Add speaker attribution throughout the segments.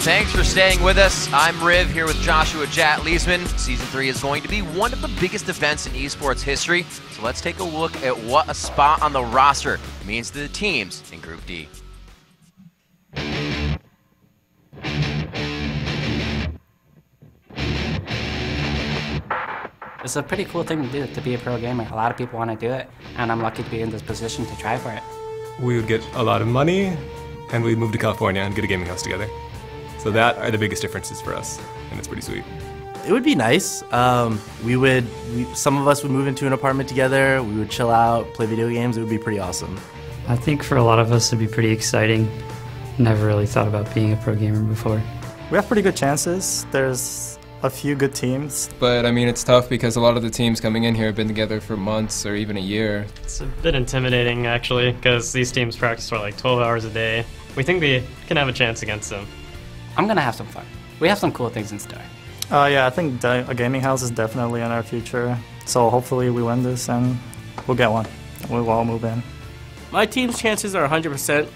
Speaker 1: Thanks for staying with us. I'm Riv here with Joshua Jat Leesman. Season 3 is going to be one of the biggest events in esports history. So let's take a look at what a spot on the roster means to the teams in Group D.
Speaker 2: It's a pretty cool thing to do, to be a pro gamer. A lot of people want to do it, and I'm lucky to be in this position to try for it.
Speaker 3: We would get a lot of money, and we'd move to California and get a gaming house together. So that are the biggest differences for us, and it's pretty sweet.
Speaker 4: It would be nice. Some of us would move into an apartment together, we would chill out, play video games. It would be pretty awesome.
Speaker 5: I think for a lot of us it'd be pretty exciting. Never really thought about being a pro gamer before.
Speaker 6: We have pretty good chances. There's a few good teams.
Speaker 7: But I mean, it's tough because a lot of the teams coming in here have been together for months or even a year.
Speaker 8: It's a bit intimidating actually, because these teams practice for like 12 hours a day. We think we can have a chance against them.
Speaker 2: I'm going to have some fun. We have some cool things in store.
Speaker 6: Yeah, I think a gaming house is definitely in our future. So hopefully we win this and we'll get one. We'll all move in.
Speaker 4: My team's chances are 100%.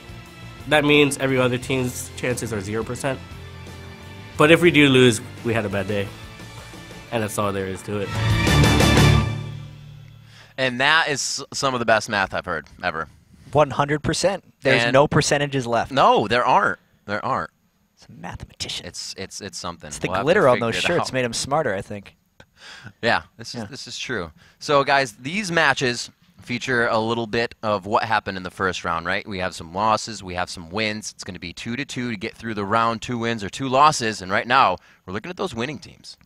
Speaker 4: That means every other team's chances are 0%. But if we do lose, we had a bad day. And that's all there is to it.
Speaker 1: And that is some of the best math I've heard ever.
Speaker 9: 100%. There's no percentages left.
Speaker 1: No, there aren't. There aren't.
Speaker 9: It's a mathematician.
Speaker 1: It's something.
Speaker 9: It's the glitter on those shirts made him smarter, I think.
Speaker 1: Yeah, this is true. So guys, these matches feature a little bit of what happened in the first round, right? We have some losses, we have some wins. It's going to be 2-2 to get through the round, 2 wins or 2 losses, and right now we're looking at those winning teams.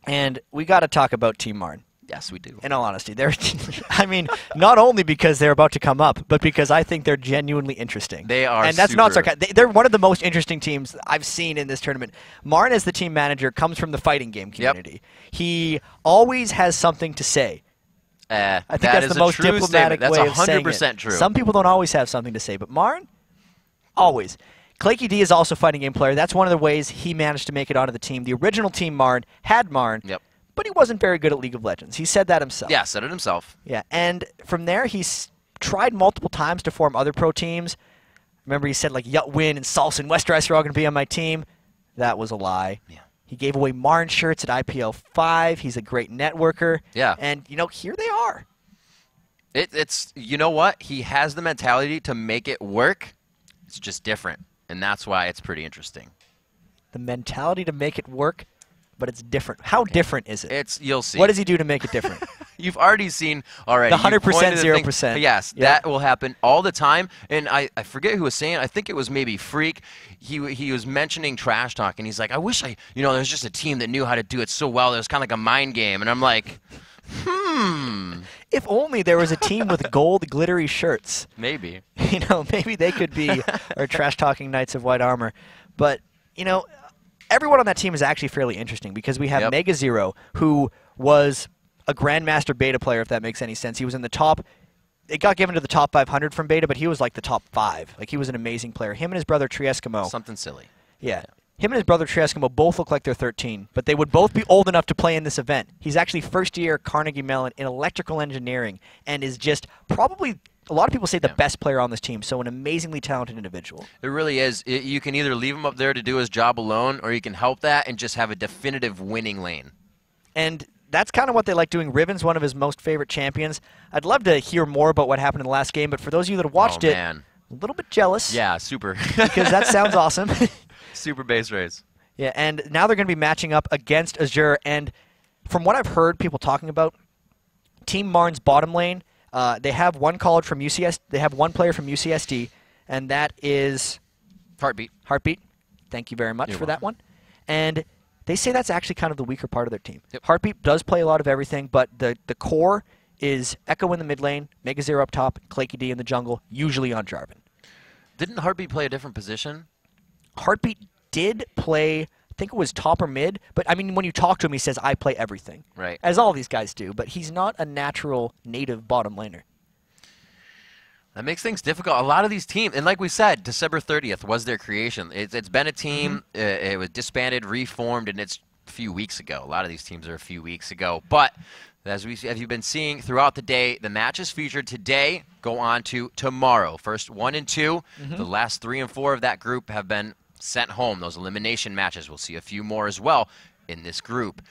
Speaker 9: And we got to talk about Team MRN.
Speaker 1: Yes, we do.
Speaker 9: In all honesty, I mean, not only because they're about to come up, but because I think they're genuinely interesting.
Speaker 1: They are,
Speaker 9: and that's not sarcastic. They're one of the most interesting teams I've seen in this tournament. MRN, as the team manager, comes from the fighting game community. Yep. He always has something to say. I think that's the most diplomatic way of saying it. That's 100% true. Some people don't always have something to say, but MRN, always. Claky D is also a fighting game player. That's one of the ways he managed to make it onto the team. The original team MRN had MRN. Yep. But he wasn't very good at League of Legends. He said that himself.
Speaker 1: Yeah, said it himself.
Speaker 9: Yeah, and from there, he's tried multiple times to form other pro teams. Remember, he said, like, Yutwin and Salsa and Westeros are all going to be on my team. That was a lie. Yeah. He gave away MRN shirts at IPL 5. He's a great networker. Yeah. And, you know, here they are.
Speaker 1: It's you know what? He has the mentality to make it work. It's just different, and that's why it's pretty interesting.
Speaker 9: The mentality to make it work? But it's different. How different is it?
Speaker 1: You'll see.
Speaker 9: What does he do to make it different?
Speaker 1: You've already seen already.
Speaker 9: The 100%, 0%.
Speaker 1: Yes, that will happen all the time. And I forget who was saying. I think it was maybe Freak. He was mentioning trash talk, and he's like, I wish there's just a team that knew how to do it so well. It was kind of like a mind game. And I'm like,
Speaker 9: If only there was a team with gold glittery shirts.
Speaker 1: Maybe.
Speaker 9: Maybe they could be our trash talking Knights of White Armor. But everyone on that team is actually fairly interesting because we have Mega Zero, who was a Grandmaster Beta player, if that makes any sense. He was in the top. It got given to the top 500 from Beta, but he was like the top 5. Like, he was an amazing player. Him and his brother Trieskimo.
Speaker 1: Something silly.
Speaker 9: Yeah. Him and his brother Trieskimo both look like they're 13, but they would both be old enough to play in this event. He's actually first year Carnegie Mellon in electrical engineering and is just probably, a lot of people say, the best player on this team, so an amazingly talented individual.
Speaker 1: It really is. You can either leave him up there to do his job alone, or you can help that and just have a definitive winning lane.
Speaker 9: And that's kind of what they like doing. Riven's one of his most favorite champions. I'd love to hear more about what happened in the last game, but for those of you that have watched it, a little bit jealous.
Speaker 1: Yeah, super.
Speaker 9: Because that sounds awesome.
Speaker 1: Super base race.
Speaker 9: Yeah, and now they're going to be matching up against Azure, and from what I've heard people talking about, Team MRN's bottom lane, they have one college from UCS. They have one player from UCSD, and that is
Speaker 1: Heartbeat.
Speaker 9: Heartbeat. Thank you very much for that one. And they say that's actually kind of the weaker part of their team. Heartbeat does play a lot of everything, but the core is Echo in the mid lane, Mega Zero up top, Claky D in the jungle, usually on Jarvan.
Speaker 1: Didn't Heartbeat play a different position?
Speaker 9: Heartbeat did play, I think it was top or mid, but I mean, when you talk to him, he says, I play everything.
Speaker 1: Right.
Speaker 9: As all these guys do, but he's not a natural native bottom laner.
Speaker 1: That makes things difficult. A lot of these teams, and like we said, December 30th was their creation. It's been a team, it was disbanded, reformed, and it's a few weeks ago. A lot of these teams are a few weeks ago. But as you've been seeing throughout the day, the matches featured today go on to tomorrow. First 1 and 2. The last 3 and 4 of that group have been sent home. Those elimination matches. We'll see a few more as well in this group.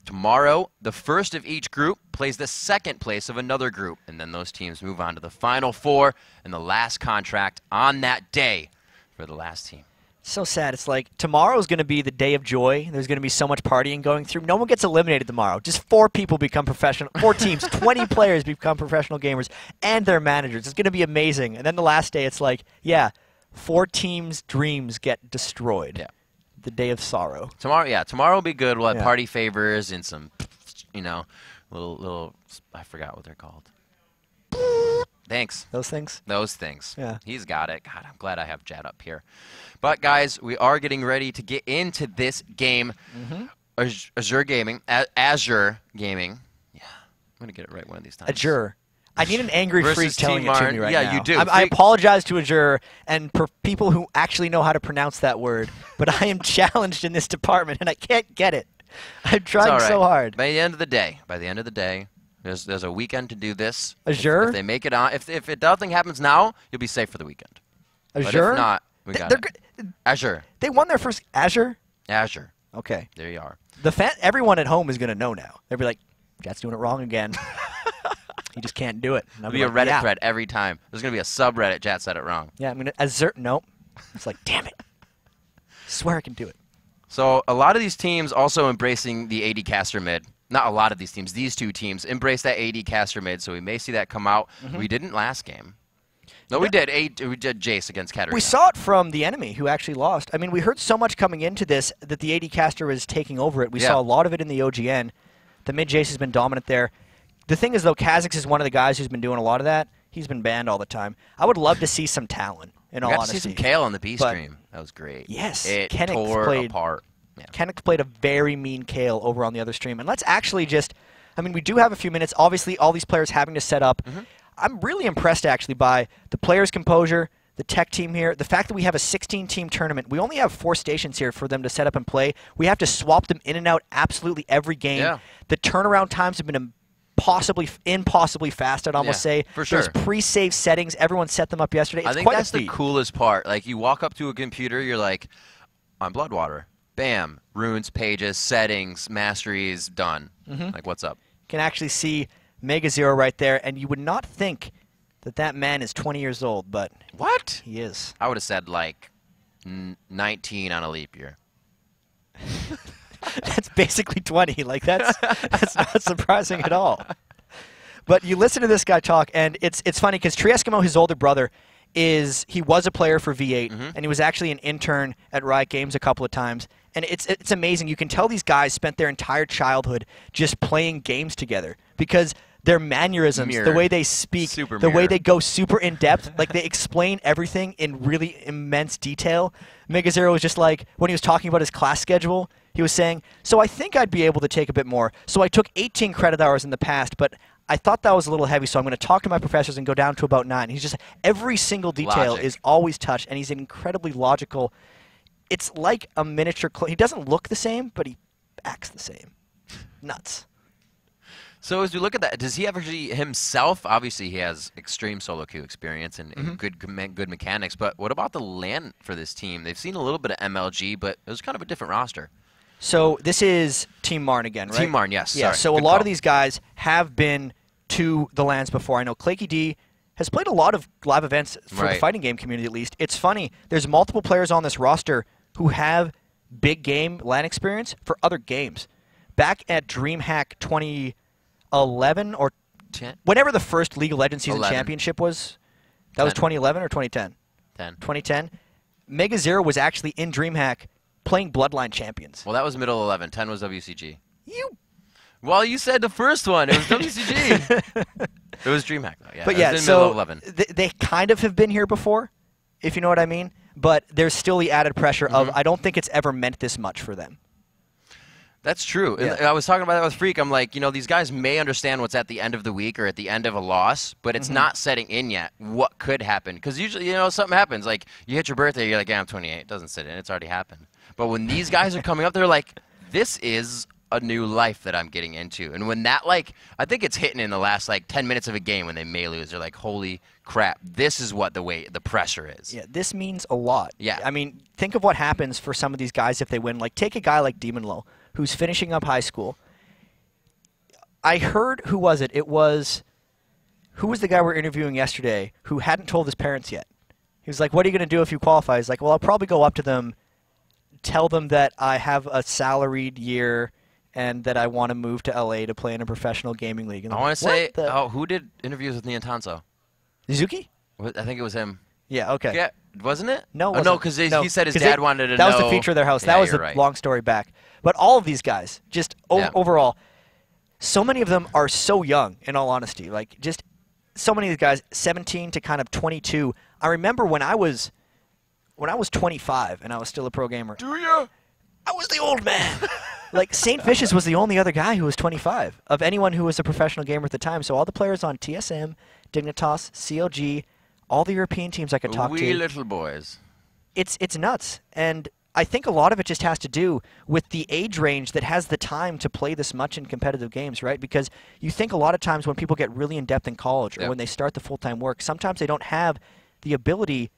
Speaker 1: Tomorrow, the first of each group plays the second place of another group, and then those teams move on to the Final Four and the last contract on that day for the last team.
Speaker 9: So sad. It's like tomorrow's going to be the day of joy. There's going to be so much partying going through. No one gets eliminated tomorrow. Just 4 people become professional. 4 teams, 20 players become professional gamers and their managers. It's going to be amazing. And then the last day, it's like, yeah, 4 teams' dreams get destroyed.
Speaker 1: Yeah.
Speaker 9: The day of sorrow.
Speaker 1: Tomorrow will be good. We'll have party favors and some, little, I forgot what they're called. Thanks.
Speaker 9: Those things?
Speaker 1: Those things.
Speaker 9: Yeah.
Speaker 1: He's got it. God, I'm glad I have Jad up here. But, guys, we are getting ready to get into this game. Azure Gaming. Azure Gaming. Yeah. I'm going to get it right one of these times.
Speaker 9: Azure. I need an angry freak telling it to me right now.
Speaker 1: Yeah, you do.
Speaker 9: I apologize to Azure and for people who actually know how to pronounce that word, but I am challenged in this department, and I can't get it. I'm trying so hard.
Speaker 1: By the end of the day, there's a weekend to do this.
Speaker 9: Azure?
Speaker 1: If they make it on, if nothing happens now, you'll be safe for the weekend.
Speaker 9: Azure?
Speaker 1: But if not, we got it. Azure.
Speaker 9: They won their first Azure?
Speaker 1: Azure.
Speaker 9: Okay.
Speaker 1: There you are.
Speaker 9: Everyone at home is going to know now. They'll be like, Jat's doing it wrong again. He just can't do it.
Speaker 1: There'll be a Reddit thread every time. There's going to be a subreddit, Jat said it wrong.
Speaker 9: Yeah, I'm going to Azure. Nope. It's like, damn it. Swear I can do it.
Speaker 1: So a lot of these teams also embracing the AD caster mid. Not a lot of these teams. These 2 teams embrace that AD caster mid, so we may see that come out. We didn't last game. No, we did. We did Jace against Katarina.
Speaker 9: We saw it from the enemy who actually lost. I mean, we heard so much coming into this that the AD caster was taking over it. We saw a lot of it in the OGN. The mid Jace has been dominant there. The thing is, though, Kha'Zix is one of the guys who's been doing a lot of that. He's been banned all the time. I would love to see some Talon, in all honesty.
Speaker 1: We got to see some Kale on the B stream. That was great.
Speaker 9: Yes.
Speaker 1: It
Speaker 9: Kennex
Speaker 1: tore apart. Yeah.
Speaker 9: Kennex played a very mean Kale over on the other stream. And let's actually just, I mean, we do have a few minutes. Obviously, all these players having to set up. I'm really impressed, actually, by the players' composure, the tech team here, the fact that we have a 16-team tournament. We only have 4 stations here for them to set up and play. We have to swap them in and out absolutely every game.
Speaker 1: Yeah.
Speaker 9: The turnaround times have been impossibly fast, I'd almost say.
Speaker 1: For sure.
Speaker 9: There's pre-save settings. Everyone set them up yesterday. It's
Speaker 1: I think
Speaker 9: quite
Speaker 1: that's
Speaker 9: a feat.
Speaker 1: the coolest part. Like, you walk up to a computer, you're like, I'm Bloodwater. Bam. Runes, pages, settings, masteries, done. Like, what's up?
Speaker 9: You can actually see Mega Zero right there, and you would not think that man is 20 years old, but
Speaker 1: what?
Speaker 9: He is.
Speaker 1: I would have said, like, 19 on a leap year.
Speaker 9: That's basically 20. Like, that's not surprising at all. But you listen to this guy talk, and it's funny because Trieskimo, his older brother, he was a player for V8, and he was actually an intern at Riot Games a couple of times. And it's amazing. You can tell these guys spent their entire childhood just playing games together because their mannerisms, the way they speak, the way they go super in-depth, like they explain everything in really immense detail. Mega Zero was just like, when he was talking about his class schedule, he was saying, so I think I'd be able to take a bit more. So I took 18 credit hours in the past, but I thought that was a little heavy, so I'm going to talk to my professors and go down to about 9. He's just, every single detail is always touched, and he's incredibly logical. It's like a miniature clone. He doesn't look the same, but he acts the same. Nuts.
Speaker 1: So as we look at that, does he actually himself, obviously he has extreme solo queue experience and good mechanics, but what about the LAN for this team? They've seen a little bit of MLG, but it was kind of a different roster.
Speaker 9: So this is Team Marn again, right?
Speaker 1: Team Marn, yes.
Speaker 9: Yeah,
Speaker 1: sorry.
Speaker 9: so
Speaker 1: Good
Speaker 9: a lot
Speaker 1: call.
Speaker 9: of these guys have been to the LANs before. I know Claky D has played a lot of live events for the fighting game community, at least. It's funny. There's multiple players on this roster who have big game LAN experience for other games. Back at DreamHack 2011 or whenever the first League of Legends Season Championship was, that was 2011 or 2010? 2010. Mega Zero was actually in DreamHack playing Bloodline Champions.
Speaker 1: Well, that was middle 11. 10 was WCG. Well, you said the first one. It was WCG. It was DreamHack, though. Yeah,
Speaker 9: but yeah,
Speaker 1: it was in
Speaker 9: so
Speaker 1: middle 11.
Speaker 9: They kind of have been here before, if you know what I mean. But there's still the added pressure of I don't think it's ever meant this much for them.
Speaker 1: That's true. Yeah. I was talking about that with Freak. I'm like, these guys may understand what's at the end of the week or at the end of a loss, but it's not setting in yet what could happen. Because usually, something happens. Like, you hit your birthday, you're like, yeah, I'm 28. It doesn't sit in. It's already happened. But when these guys are coming up, they're like, this is a new life that I'm getting into. And when that, like, I think it's hitting in the last, like, 10 minutes of a game when they may lose. They're like, holy crap, this is what the pressure is.
Speaker 9: Yeah, this means a lot.
Speaker 1: Yeah.
Speaker 9: I mean, think of what happens for some of these guys if they win. Like, take a guy like Demonlow, who's finishing up high school. I heard, who was it? Who was the guy we were interviewing yesterday who hadn't told his parents yet? He was like, what are you going to do if you qualify? He's like, well, I'll probably go up to them, tell them that I have a salaried year and that I want to move to LA to play in a professional gaming league. And
Speaker 1: I want to say, who did interviews with Niantanzo?
Speaker 9: Suzuki?
Speaker 1: I think it was him.
Speaker 9: Yeah, okay.
Speaker 1: Yeah, wasn't it?
Speaker 9: No,
Speaker 1: no, because he said his dad wanted to know.
Speaker 9: That was the feature of their house.
Speaker 1: Yeah,
Speaker 9: that was the
Speaker 1: right.
Speaker 9: long story back. But all of these guys, just overall, so many of them are so young, in all honesty. Like, just so many of these guys, 17 to kind of 22. I remember when I was 25 and I was still a pro gamer.
Speaker 1: Do you?
Speaker 9: I was the old man. Like, St. Vicious was the only other guy who was 25 of anyone who was a professional gamer at the time. So all the players on TSM, Dignitas, CLG, all the European teams I could talk to.
Speaker 1: Wee little boys.
Speaker 9: It's nuts. And I think a lot of it just has to do with the age range that has the time to play this much in competitive games, right? Because you think a lot of times when people get really in-depth in college or when they start the full-time work, sometimes they don't have the ability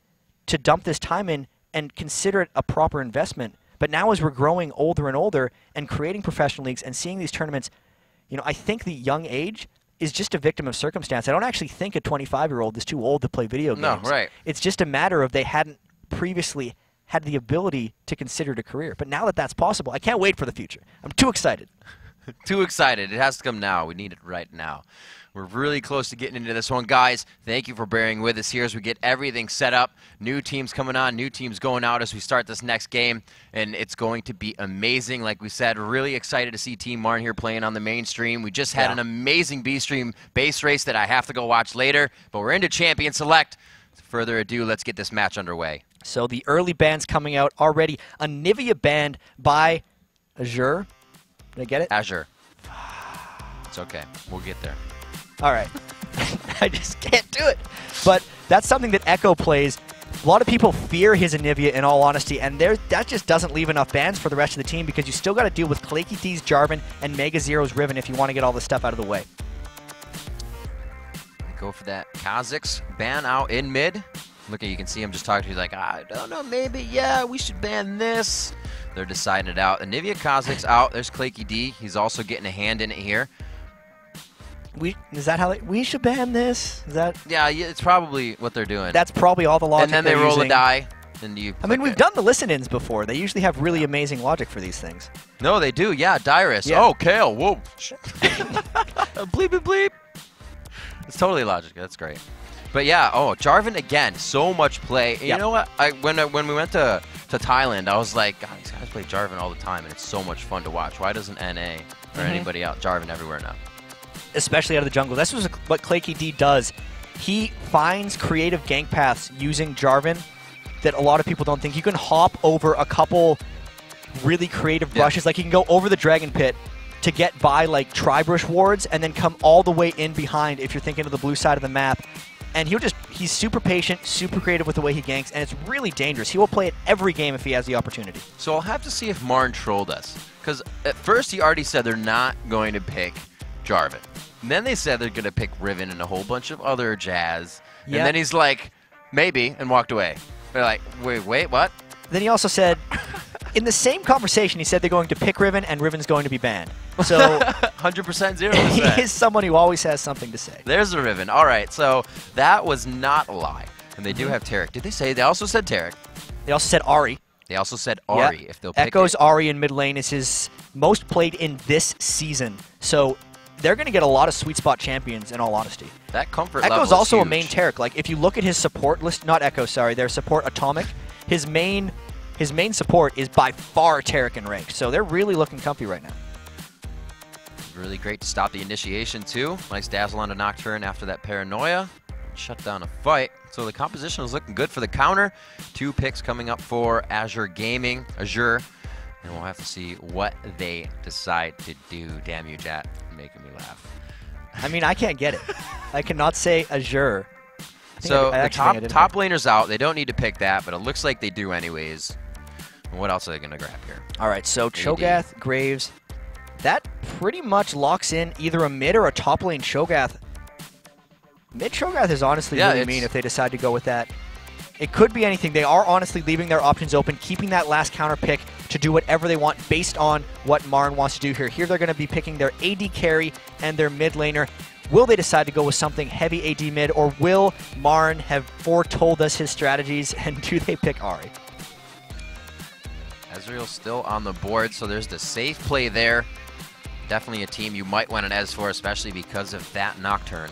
Speaker 9: to dump this time in and consider it a proper investment. But now as we're growing older and older and creating professional leagues and seeing these tournaments, you know, I think the young age is just a victim of circumstance. I don't actually think a 25-year-old is too old to play video games.
Speaker 1: No, right.
Speaker 9: It's just a matter of they hadn't previously had the ability to consider it a career. But now that that's possible, I can't wait for the future. I'm too excited.
Speaker 1: Too excited. It has to come now. We need it right now. We're really close to getting into this one. Guys, thank you for bearing with us here as we get everything set up. New teams coming on, new teams going out as we start this next game, and it's going to be amazing. Like we said, really excited to see Team Martin here playing on the mainstream. We just had an amazing B-Stream base race that I have to go watch later, but we're into Champion Select. Without further ado, let's get this match underway.
Speaker 9: So the early bans coming out already. A Nivea banned by Azure. Did I get it?
Speaker 1: Azure. It's okay. We'll get there.
Speaker 9: All right. I just can't do it. But that's something that Echo plays. A lot of people fear his Anivia, in all honesty, and that just doesn't leave enough bans for the rest of the team because you still got to deal with Claky D's Jarvan and Mega Zero's Riven if you want to get all this stuff out of the way.
Speaker 1: Go for that Kha'Zix ban out in mid. Look at, you can see him just talking to you like, I don't know, maybe, yeah, we should ban this. They're deciding it out. Anivia Kha'Zix out. There's Claky D. He's also getting a hand in it here.
Speaker 9: Is that how we should ban this? Is that?
Speaker 1: Yeah, it's probably what they're doing.
Speaker 9: That's probably all the logic.
Speaker 1: And then they roll a die. And you.
Speaker 9: I mean, we've done the listen-ins before. They usually have really amazing logic for these things.
Speaker 1: No, they do. Yeah, Dyrus. Yeah. Oh, Kale. Whoa. Bleep, bleep, bleep. It's totally logic. That's great. But yeah, Jarvan again. So much play. And you know what? When we went to Thailand, I was like, God, these guys play Jarvan all the time, and it's so much fun to watch. Why doesn't NA or anybody else Jarvan everywhere now?
Speaker 9: Especially out of the jungle. This was what Claky D does. He finds creative gank paths using Jarvan that a lot of people don't think. You can hop over a couple really creative brushes. Like, you can go over the Dragon Pit to get by, like, Tri-Brush wards and then come all the way in behind if you're thinking of the blue side of the map. And he's super patient, super creative with the way he ganks, and it's really dangerous. He will play it every game if he has the opportunity.
Speaker 1: So I'll have to see if Marn trolled us. Because at first he already said they're not going to pick Jarvan. And then they said they're going to pick Riven and a whole bunch of other jazz. And then he's like, maybe, and walked away. They're like, wait, what?
Speaker 9: Then he also said, in the same conversation, he said they're going to pick Riven and Riven's going to be banned. So
Speaker 1: 100%, 0%.
Speaker 9: He is someone who always has something to say.
Speaker 1: There's a Riven. All right, so that was not a lie. And they do have Taric. Did they say? They also said Taric.
Speaker 9: They also said Ahri.
Speaker 1: They also said Ahri, if they'll pick
Speaker 9: Echo's
Speaker 1: it.
Speaker 9: Ahri in mid lane is his most played in this season. So they're going to get a lot of sweet spot champions, in all honesty.
Speaker 1: That comfort level
Speaker 9: Echo's also
Speaker 1: huge.
Speaker 9: a main Taric. Like, if you look at his support list, not Echo, sorry, their support Atomic, his main support is by far Taric in rank. So they're really looking comfy right now.
Speaker 1: Really great to stop the initiation, too. Nice dazzle on a Nocturne after that paranoia. Shut down a fight. So the composition is looking good for the counter. 2 picks coming up for Azure Gaming. Azure. And we'll have to see what they decide to do. Damn you, chat. Making me laugh.
Speaker 9: I mean, I can't get it. I cannot say Azure.
Speaker 1: So the top laner's out. They don't need to pick that, but it looks like they do anyways. And what else are they going to grab here?
Speaker 9: All right, so Cho'Gath, Graves, that pretty much locks in either a mid or a top lane Cho'Gath. Mid Cho'Gath is honestly really mean if they decide to go with that. It could be anything. They are honestly leaving their options open, keeping that last counter pick to do whatever they want based on what MRN wants to do here. Here they're going to be picking their AD carry and their mid laner. Will they decide to go with something heavy AD mid, or will MRN have foretold us his strategies, and do they pick Ahri?
Speaker 1: Ezreal's still on the board, so there's the safe play there. Definitely a team you might want an Ez for, especially because of that Nocturne.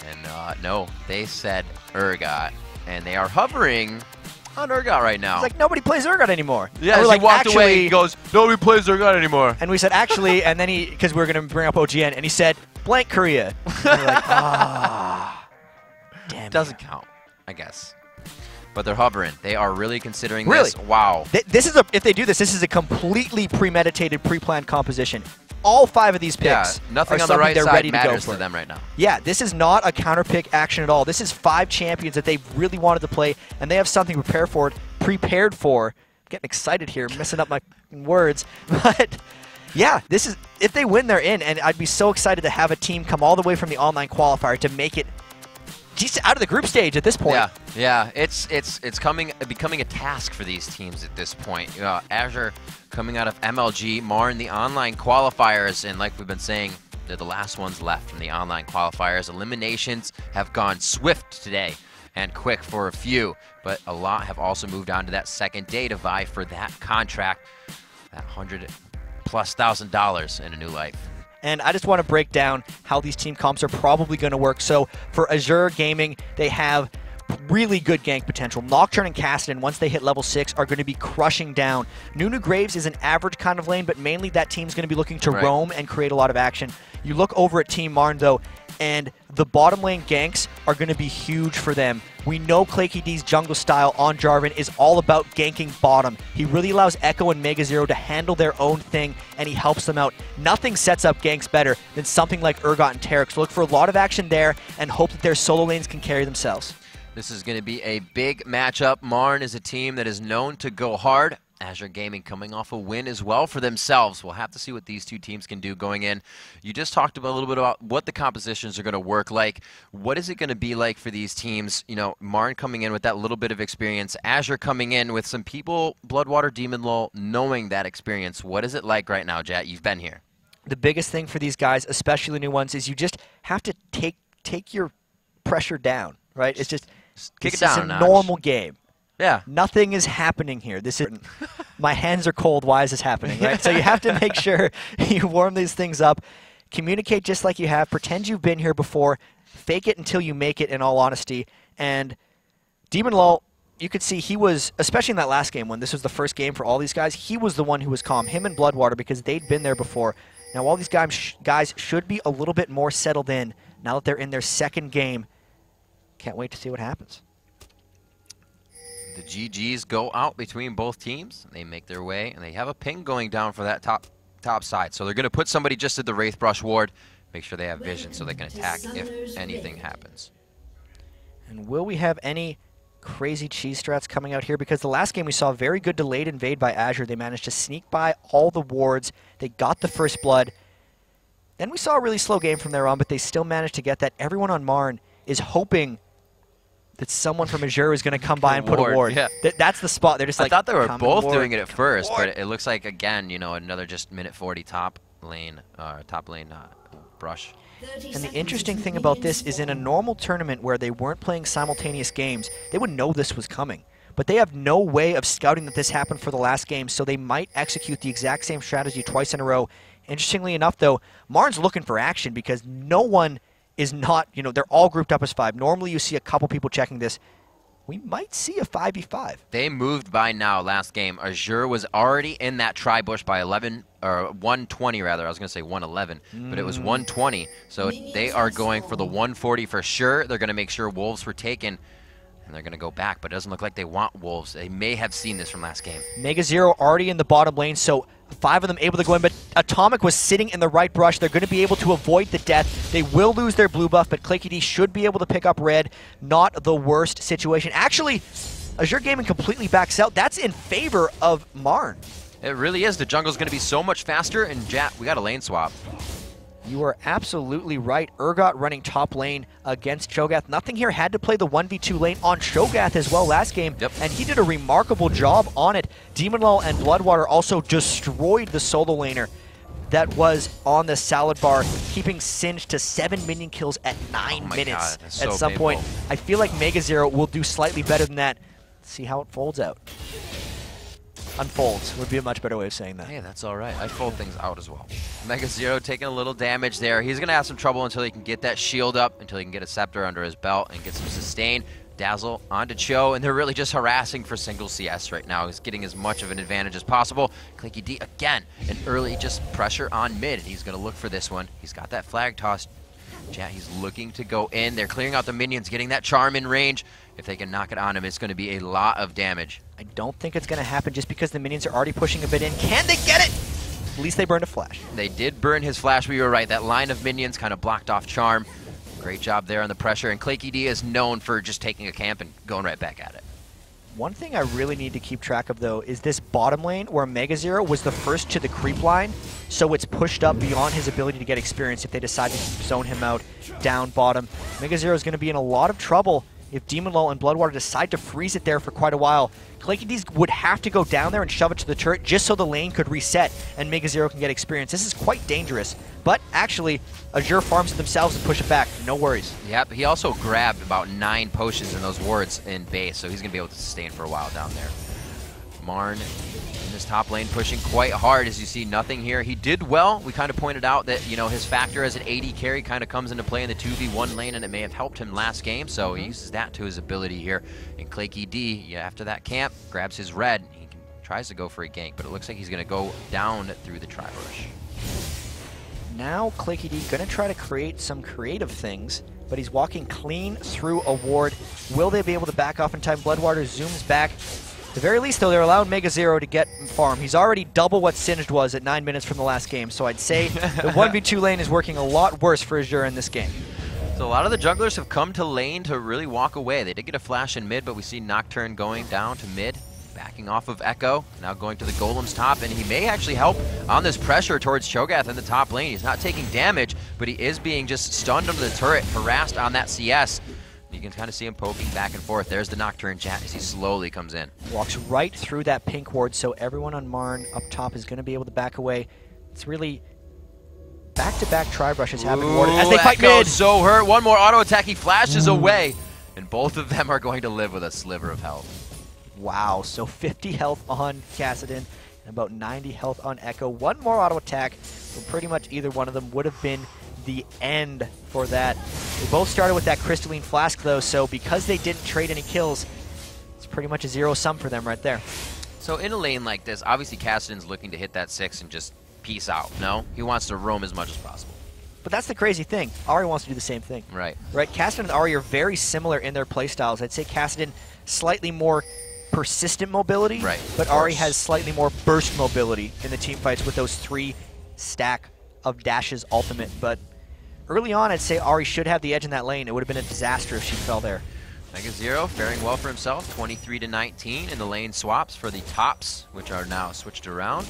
Speaker 1: And no, they said Urgot, and they are hovering on Urgot right now.
Speaker 9: It's like nobody plays Urgot anymore.
Speaker 1: Yeah, he
Speaker 9: like,
Speaker 1: walked away, he goes, nobody plays Urgot anymore.
Speaker 9: And we said, actually, and then because we were going to bring up OGN, and he said, blank Korea. And we're like, damn it.
Speaker 1: Doesn't count, I guess. But they're hovering. They are really considering this. Wow.
Speaker 9: This is if they do this, this is a completely premeditated, pre-planned composition. All 5 of these picks
Speaker 1: nothing
Speaker 9: are
Speaker 1: on the right
Speaker 9: they're
Speaker 1: side
Speaker 9: ready to go
Speaker 1: matters
Speaker 9: for
Speaker 1: to them right now.
Speaker 9: Yeah, this is not a counter pick action at all. This is 5 champions that they really wanted to play, and they have something prepared for. I'm getting excited here, messing up my words. But yeah, this is if they win, they're in, and I'd be so excited to have a team come all the way from the online qualifier to make it out of the group stage at this point.
Speaker 1: Yeah, it's becoming a task for these teams at this point. Azure coming out of MLG, MRN the online qualifiers, and like we've been saying, they're the last ones left from the online qualifiers. Eliminations have gone swift today and quick for a few, but a lot have also moved on to that second day to vie for that contract, that $100,000+ in a new life.
Speaker 9: And I just want to break down how these team comps are probably going to work. So for Azure Gaming, they have really good gank potential. Nocturne and Kassadin, once they hit level 6, are going to be crushing down. Nunu Graves is an average kind of lane, but mainly that team's going to be looking to roam and create a lot of action. You look over at Team MRN, though, and the bottom lane ganks are going to be huge for them. We know KlayKD's jungle style on Jarvan is all about ganking bottom. He really allows Echo and MegaZero to handle their own thing, and he helps them out. Nothing sets up ganks better than something like Urgot and Taric. So look for a lot of action there and hope that their solo lanes can carry themselves.
Speaker 1: This is going to be a big matchup. MRN is a team that is known to go hard. Azure Gaming coming off a win as well for themselves. We'll have to see what these two teams can do going in. You just talked about a little bit about what the compositions are going to work like. What is it going to be like for these teams? You know, MRN coming in with that little bit of experience. Azure coming in with some people, Bloodwater, Demon Lull, knowing that experience. What is it like right now, Jat? You've been here.
Speaker 9: The biggest thing for these guys, especially the new ones, is you just have to take your pressure down, right? It's just
Speaker 1: kick it down
Speaker 9: a normal game.
Speaker 1: Yeah.
Speaker 9: Nothing is happening here. This is my hands are cold. Why is this happening? Right? So you have to make sure you warm these things up. Communicate just like you have. Pretend you've been here before. Fake it until you make it, in all honesty. And Demon Lull, you could see he was, especially in that last game when this was the first game for all these guys, he was the one who was calm. Him and Bloodwater, because they'd been there before. Now all these guys should be a little bit more settled in now that they're in their second game. Can't wait to see what happens.
Speaker 1: The GGs go out between both teams. They make their way, and they have a ping going down for that top side. So they're going to put somebody just at the Wraith Brush ward, make sure they have vision so they can attack if anything happens.
Speaker 9: And will we have any crazy cheese strats coming out here? Because the last game we saw a very good delayed invade by Azure. They managed to sneak by all the wards. They got the first blood. Then we saw a really slow game from there on, but they still managed to get that. Everyone on MRN is hoping that someone from Azure is going to come by and put a ward.
Speaker 1: Yeah.
Speaker 9: That's the spot. They're just like,
Speaker 1: I thought they were both doing it at first, but it looks like, again, you know, another just minute 40 top lane brush.
Speaker 9: And the interesting thing about this is in a normal tournament where they weren't playing simultaneous games, they would know this was coming. But they have no way of scouting that this happened for the last game, so they might execute the exact same strategy twice in a row. Interestingly enough, though, MRN's looking for action because no one is not, you know, they're all grouped up as 5. Normally you see a couple people checking this. We might see a 5v5.
Speaker 1: They moved by now last game. Azure was already in that tri-bush by 11, or 120 rather. I was going to say 111, but it was 120. So they are going for the 140 for sure. They're going to make sure wolves were taken, and they're going to go back, but it doesn't look like they want wolves. They may have seen this from last game.
Speaker 9: MegaZero already in the bottom lane, so 5 of them able to go in, but Atomic was sitting in the right brush. They're going to be able to avoid the death. They will lose their blue buff, but KlayKD should be able to pick up red. Not the worst situation. Actually, Azure Gaming completely backs out. That's in favor of MRN.
Speaker 1: It really is. The jungle's going to be so much faster, and Jat, we got a lane swap.
Speaker 9: You are absolutely right. Urgot running top lane against Cho'Gath. Nothing here had to play the 1v2 lane on Cho'Gath as well last game, and he did a remarkable job on it. Demonlaw and Bloodwater also destroyed the solo laner that was on the salad bar, keeping Singed to 7 minion kills at 9 minutes at some point. I feel like Mega Zero will do slightly better than that. Let's see how it folds out. Unfolds would be a much better way of saying that.
Speaker 1: Hey, that's all right. I fold things out as well. Mega Zero taking a little damage there. He's going to have some trouble until he can get that shield up, until he can get a scepter under his belt and get some sustain. Dazzle onto Cho, and they're really just harassing for single CS right now. He's getting as much of an advantage as possible. Clicky D again, an early just pressure on mid, and he's going to look for this one. He's got that flag toss. Chat, he's looking to go in. They're clearing out the minions, getting that charm in range. If they can knock it on him, it's going to be a lot of damage.
Speaker 9: I don't think it's going to happen just because the minions are already pushing a bit in. Can they get it? At least they burned a flash.
Speaker 1: They did burn his flash, but you were right. That line of minions kind of blocked off charm. Great job there on the pressure, and Claky D is known for just taking a camp and going right back at it.
Speaker 9: One thing I really need to keep track of, though, is this bottom lane where Mega Zero was the first to the creep line, so it's pushed up beyond his ability to get experience if they decide to zone him out down bottom. Mega Zero is going to be in a lot of trouble if Demonlaw and Bloodwater decide to freeze it there for quite a while. Claky D would have to go down there and shove it to the turret just so the lane could reset and Mega Zero can get experience. This is quite dangerous, but actually, Azure farms it themselves and push it back. No worries.
Speaker 1: Yep, he also grabbed about 9 potions in those wards in base, so he's going to be able to sustain for a while down there. Marn in this top lane pushing quite hard. As you see, nothing here. He did well. We kind of pointed out that, you know, his factor as an AD carry kind of comes into play in the 2v1 lane, and it may have helped him last game, so he uses that to his ability here. And Claky D, after that camp, grabs his red. He tries to go for a gank, but it looks like he's going to go down through the tri-rush.
Speaker 9: Now Claky D going to try to create some creative things, but he's walking clean through a ward. Will they be able to back off in time? Bloodwater zooms back. At the very least, though, they're allowing Mega Zero to get farm. He's already double what Singed was at 9 minutes from the last game, so I'd say the 1v2 lane is working a lot worse for Azure in this game.
Speaker 1: So a lot of the junglers have come to lane to really walk away. They did get a flash in mid, but we see Nocturne going down to mid, backing off of Echo, now going to the Golem's top, and he may actually help on this pressure towards Cho'Gath in the top lane. He's not taking damage, but he is being just stunned under the turret, harassed on that CS. You can kind of see him poking back and forth. There's the Nocturne Chat as he slowly comes in.
Speaker 9: Walks right through that pink ward, so everyone on Marn up top is going to be able to back away. It's really back-to-back tri-brushes have been warded as they fight mid.
Speaker 1: So hurt. One more auto attack. He flashes away, and both of them are going to live with a sliver of health.
Speaker 9: Wow, so 50 health on Kassadin and about 90 health on Echo. One more auto attack from pretty much either one of them would have been the end for that. They both started with that Crystalline Flask, though, so because they didn't trade any kills, it's pretty much a zero-sum for them right there.
Speaker 1: So in a lane like this, obviously Kassadin's looking to hit that 6 and just peace out, no? He wants to roam as much as possible.
Speaker 9: But that's the crazy thing. Ahri wants to do the same thing.
Speaker 1: Right.
Speaker 9: Right, Kassadin and Ahri are very similar in their playstyles. I'd say Kassadin slightly more persistent mobility,
Speaker 1: right,
Speaker 9: but Ahri has slightly more burst mobility in the team fights with those 3 stack of dashes ultimate. But early on, I'd say Ahri should have the edge in that lane. It would have been a disaster if she fell there.
Speaker 1: Mega Zero faring well for himself, 23-19 in the lane swaps for the tops, which are now switched around.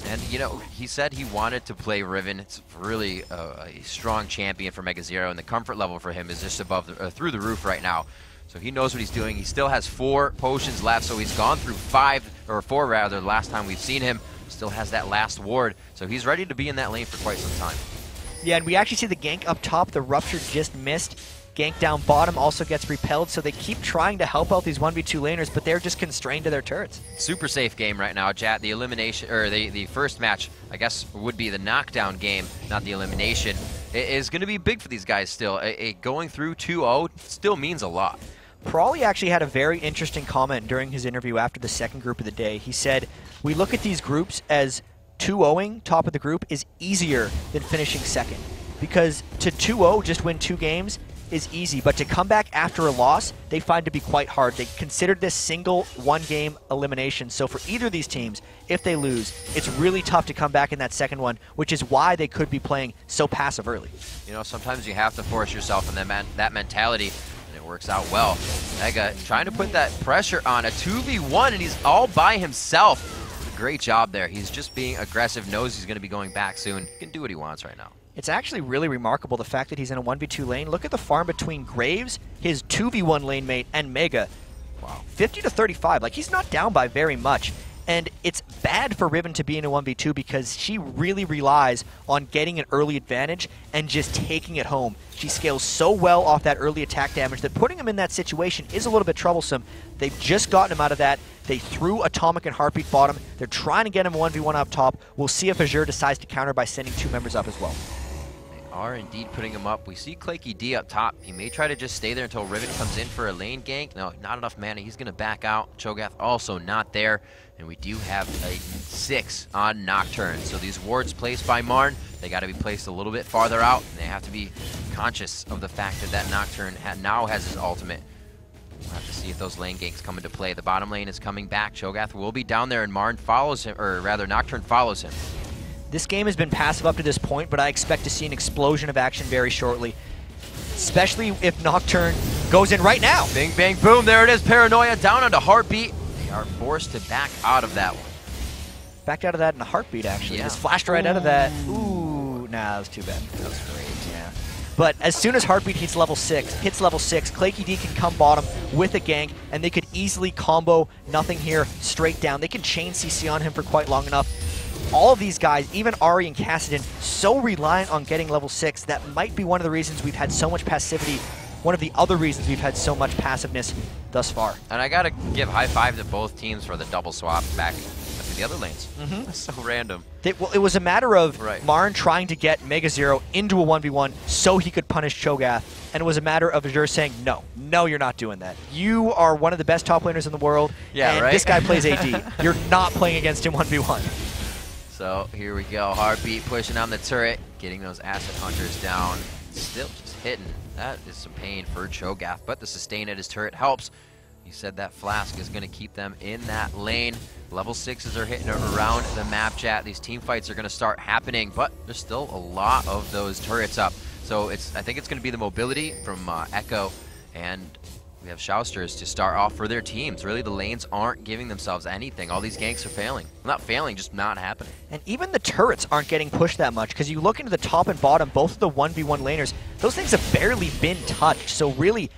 Speaker 1: And, you know, he said he wanted to play Riven. It's really a strong champion for Mega Zero, and the comfort level for him is just above through the roof right now. So he knows what he's doing. He still has 4 potions left, so he's gone through 4 rather, the last time we've seen him. Still has that last ward, so he's ready to be in that lane for quite some time.
Speaker 9: Yeah, and we actually see the gank up top. The Rupture just missed. Gank down bottom also gets repelled, so they keep trying to help out these 1v2 laners, but they're just constrained to their turrets.
Speaker 1: Super safe game right now, chat. The elimination, or the first match, I guess, would be the knockdown game, not the elimination. It is going to be big for these guys still. Going through 2-0 still means a lot.
Speaker 9: Prawley actually had a very interesting comment during his interview after the second group of the day. He said, we look at these groups as 2-0ing top of the group is easier than finishing second. Because to 2-0, just win 2 games, is easy, but to come back after a loss, they find to be quite hard. They consider this single 1-game elimination. So for either of these teams, if they lose, it's really tough to come back in that second one, which is why they could be playing so passive early.
Speaker 1: You know, sometimes you have to force yourself in that mentality. Works out well. Mega trying to put that pressure on a 2v1, and he's all by himself. great job there. He's just being aggressive, knows he's going to be going back soon. He can do what he wants right now.
Speaker 9: It's actually really remarkable, the fact that he's in a 1v2 lane. Look at the farm between Graves, his 2v1 lane mate, and Mega. Wow. 50 to 35. Like, he's not down by very much. And it's bad for Riven to be in a 1v2 because she really relies on getting an early advantage and just taking it home. She scales so well off that early attack damage that putting him in that situation is a little bit troublesome. They've just gotten him out of that. They threw Atomic and Heartbeat bottom. They're trying to get him 1v1 up top. We'll see if Azure decides to counter by sending 2 members up as well.
Speaker 1: They are indeed putting him up. We see Claky D up top. He may try to just stay there until Riven comes in for a lane gank. No, not enough mana. He's going to back out. Cho'Gath also not there. And we do have a 6 on Nocturne. So these wards placed by Marn, they got to be placed a little bit farther out. And they have to be conscious of the fact that that Nocturne now has his ultimate. We'll have to see if those lane ganks come into play. The bottom lane is coming back. Cho'Gath will be down there, and Marn follows him, or rather Nocturne follows him.
Speaker 9: This game has been passive up to this point, but I expect to see an explosion of action very shortly. Especially if Nocturne goes in right now.
Speaker 1: Bing, bang, boom. There it is. Paranoia down onto Heartbeat. They are forced to back out of that one.
Speaker 9: Backed out of that in a heartbeat, actually.
Speaker 1: Yeah.
Speaker 9: Just flashed right out of that. Ooh, nah, that was too bad. That was great, yeah. But as soon as Heartbeat hits level 6, Claky D can come bottom with a gank, and they could easily combo nothing here straight down. They can chain CC on him for quite long enough. All of these guys, even Ahri and Kassadin, so reliant on getting level 6, that might be one of the reasons we've had so much passivity, one of the other reasons we've had so much passiveness thus far.
Speaker 1: And I gotta give high five to both teams for the double swap back to the other lanes. That's so random.
Speaker 9: Well, it was a matter of
Speaker 1: right.
Speaker 9: Marn trying to get Mega Zero into a 1v1 so he could punish Cho'Gath, and it was a matter of Azure saying, no, you're not doing that. You are one of the best top laners in the world, and this guy plays AD. You're not playing against him 1v1.
Speaker 1: So here we go. Heartbeat pushing on the turret, getting those Asset Hunters down. Still just hitting. That is some pain for Cho'Gath, but the sustain at his turret helps. He said that Flask is going to keep them in that lane. Level 6s are hitting around the map, chat. These team fights are going to start happening, but there's still a lot of those turrets up. So I think it's going to be the mobility from Echo, and we have Shousters to start off for their teams. Really, the lanes aren't giving themselves anything. All these ganks are failing. Well, not failing, just not happening.
Speaker 9: And even the turrets aren't getting pushed that much, because you look into the top and bottom, both of the 1v1 laners, those things have barely been touched. So really,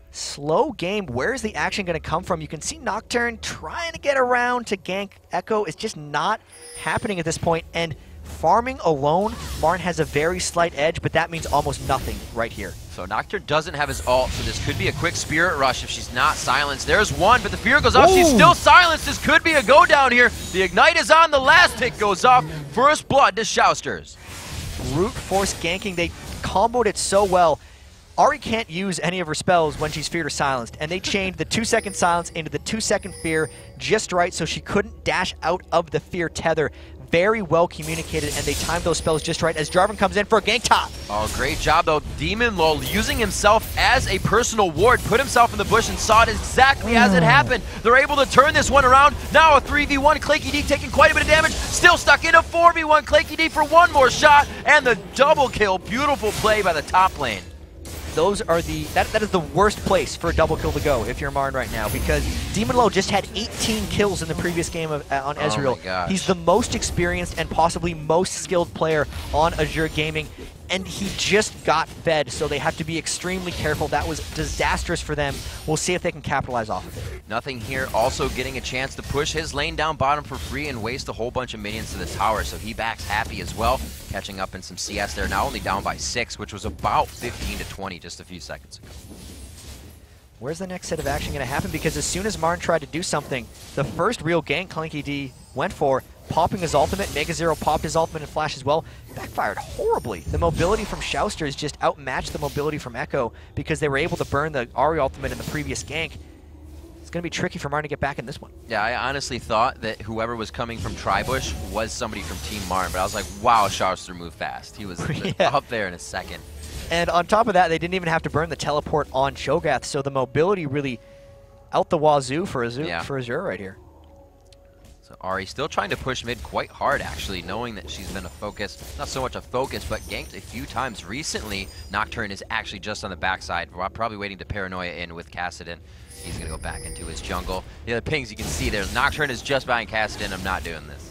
Speaker 9: slow game. Where is the action going to come from? You can see Nocturne trying to get around to gank Echo. It's just not happening at this point. And farming alone, Marn has a very slight edge, but that means almost nothing right here.
Speaker 1: So Nocturne doesn't have his ult, so this could be a quick Spirit Rush if she's not silenced. There's one, but the Fear goes off. She's still silenced. This could be a go down here. The Ignite is on. The last hit goes off. First blood to Shousters.
Speaker 9: Brute force ganking. They comboed it so well. Ahri can't use any of her spells when she's feared or silenced, and they chained the 2-second silence into the 2-second fear just right so she couldn't dash out of the fear tether. Very well communicated, and they timed those spells just right as Jarvan comes in for a gank top.
Speaker 1: Oh, great job, though. Demon Lol using himself as a personal ward, put himself in the bush and saw it exactly as it happened. They're able to turn this one around. Now a 3v1, Claky D taking quite a bit of damage, still stuck in a 4v1, Claky D for one more shot, and the double kill. Beautiful play by the top lane.
Speaker 9: Those are that is the worst place for a double kill to go if you're Marn right now, because Demon Low just had 18 kills in the previous game on Ezreal.
Speaker 1: Oh my gosh.
Speaker 9: He's the most experienced and possibly most skilled player on Azure Gaming, and he just got fed, so they have to be extremely careful. That was disastrous for them. We'll see if they can capitalize off of it.
Speaker 1: Nothing here, also getting a chance to push his lane down bottom for free and waste a whole bunch of minions to the tower, so he backs happy as well. Catching up in some CS there, now only down by 6, which was about 15 to 20 just a few seconds ago.
Speaker 9: Where's the next set of action going to happen? Because as soon as Marn tried to do something, the first real gank Claky D went for, popping his ultimate, Mega Zero popped his ultimate and flash as well, backfired horribly. The mobility from Shousters just outmatched the mobility from Echo because they were able to burn the Ahri ultimate in the previous gank. It's going to be tricky for Marn to get back in this one.
Speaker 1: Yeah, I honestly thought that whoever was coming from Tribush was somebody from Team Marn, but I was like, wow, Shouster moved fast. He was up there in a second.
Speaker 9: And on top of that, they didn't even have to burn the teleport on Cho'Gath, so the mobility really out the wazoo for Azure right here.
Speaker 1: So Ahri still trying to push mid quite hard, actually, knowing that she's been a focus. Not so much a focus, but ganked a few times recently. Nocturne is actually just on the backside, probably waiting to Paranoia in with Kassadin. He's going to go back into his jungle. The other pings you can see there. Nocturne is just behind Cassidy. I'm not doing this.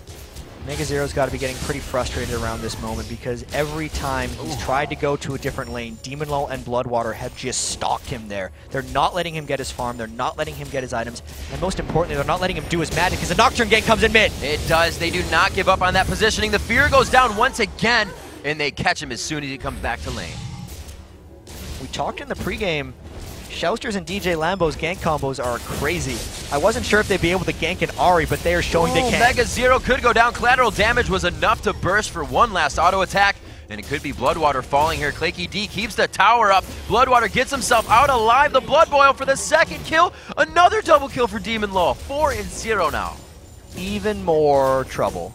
Speaker 9: Mega Zero's got to be getting pretty frustrated around this moment because every time he's tried to go to a different lane, Demon Lull and Bloodwater have just stalked him there. They're not letting him get his farm, they're not letting him get his items, and most importantly, they're not letting him do his magic because the Nocturne gank comes in mid.
Speaker 1: It does. They do not give up on that positioning. The fear goes down once again, and they catch him as soon as he comes back to lane.
Speaker 9: We talked in the pregame. Shousters and DJ Lambo's gank combos are crazy. I wasn't sure if they'd be able to gank an Ahri, but they are showing they can.
Speaker 1: Mega Zero could go down. Collateral damage was enough to burst for one last auto attack, and it could be Bloodwater falling here. Claky D keeps the tower up. Bloodwater gets himself out alive. The Blood Boil for the second kill. Another double kill for Demon Lull. 4-0 now.
Speaker 9: Even more trouble.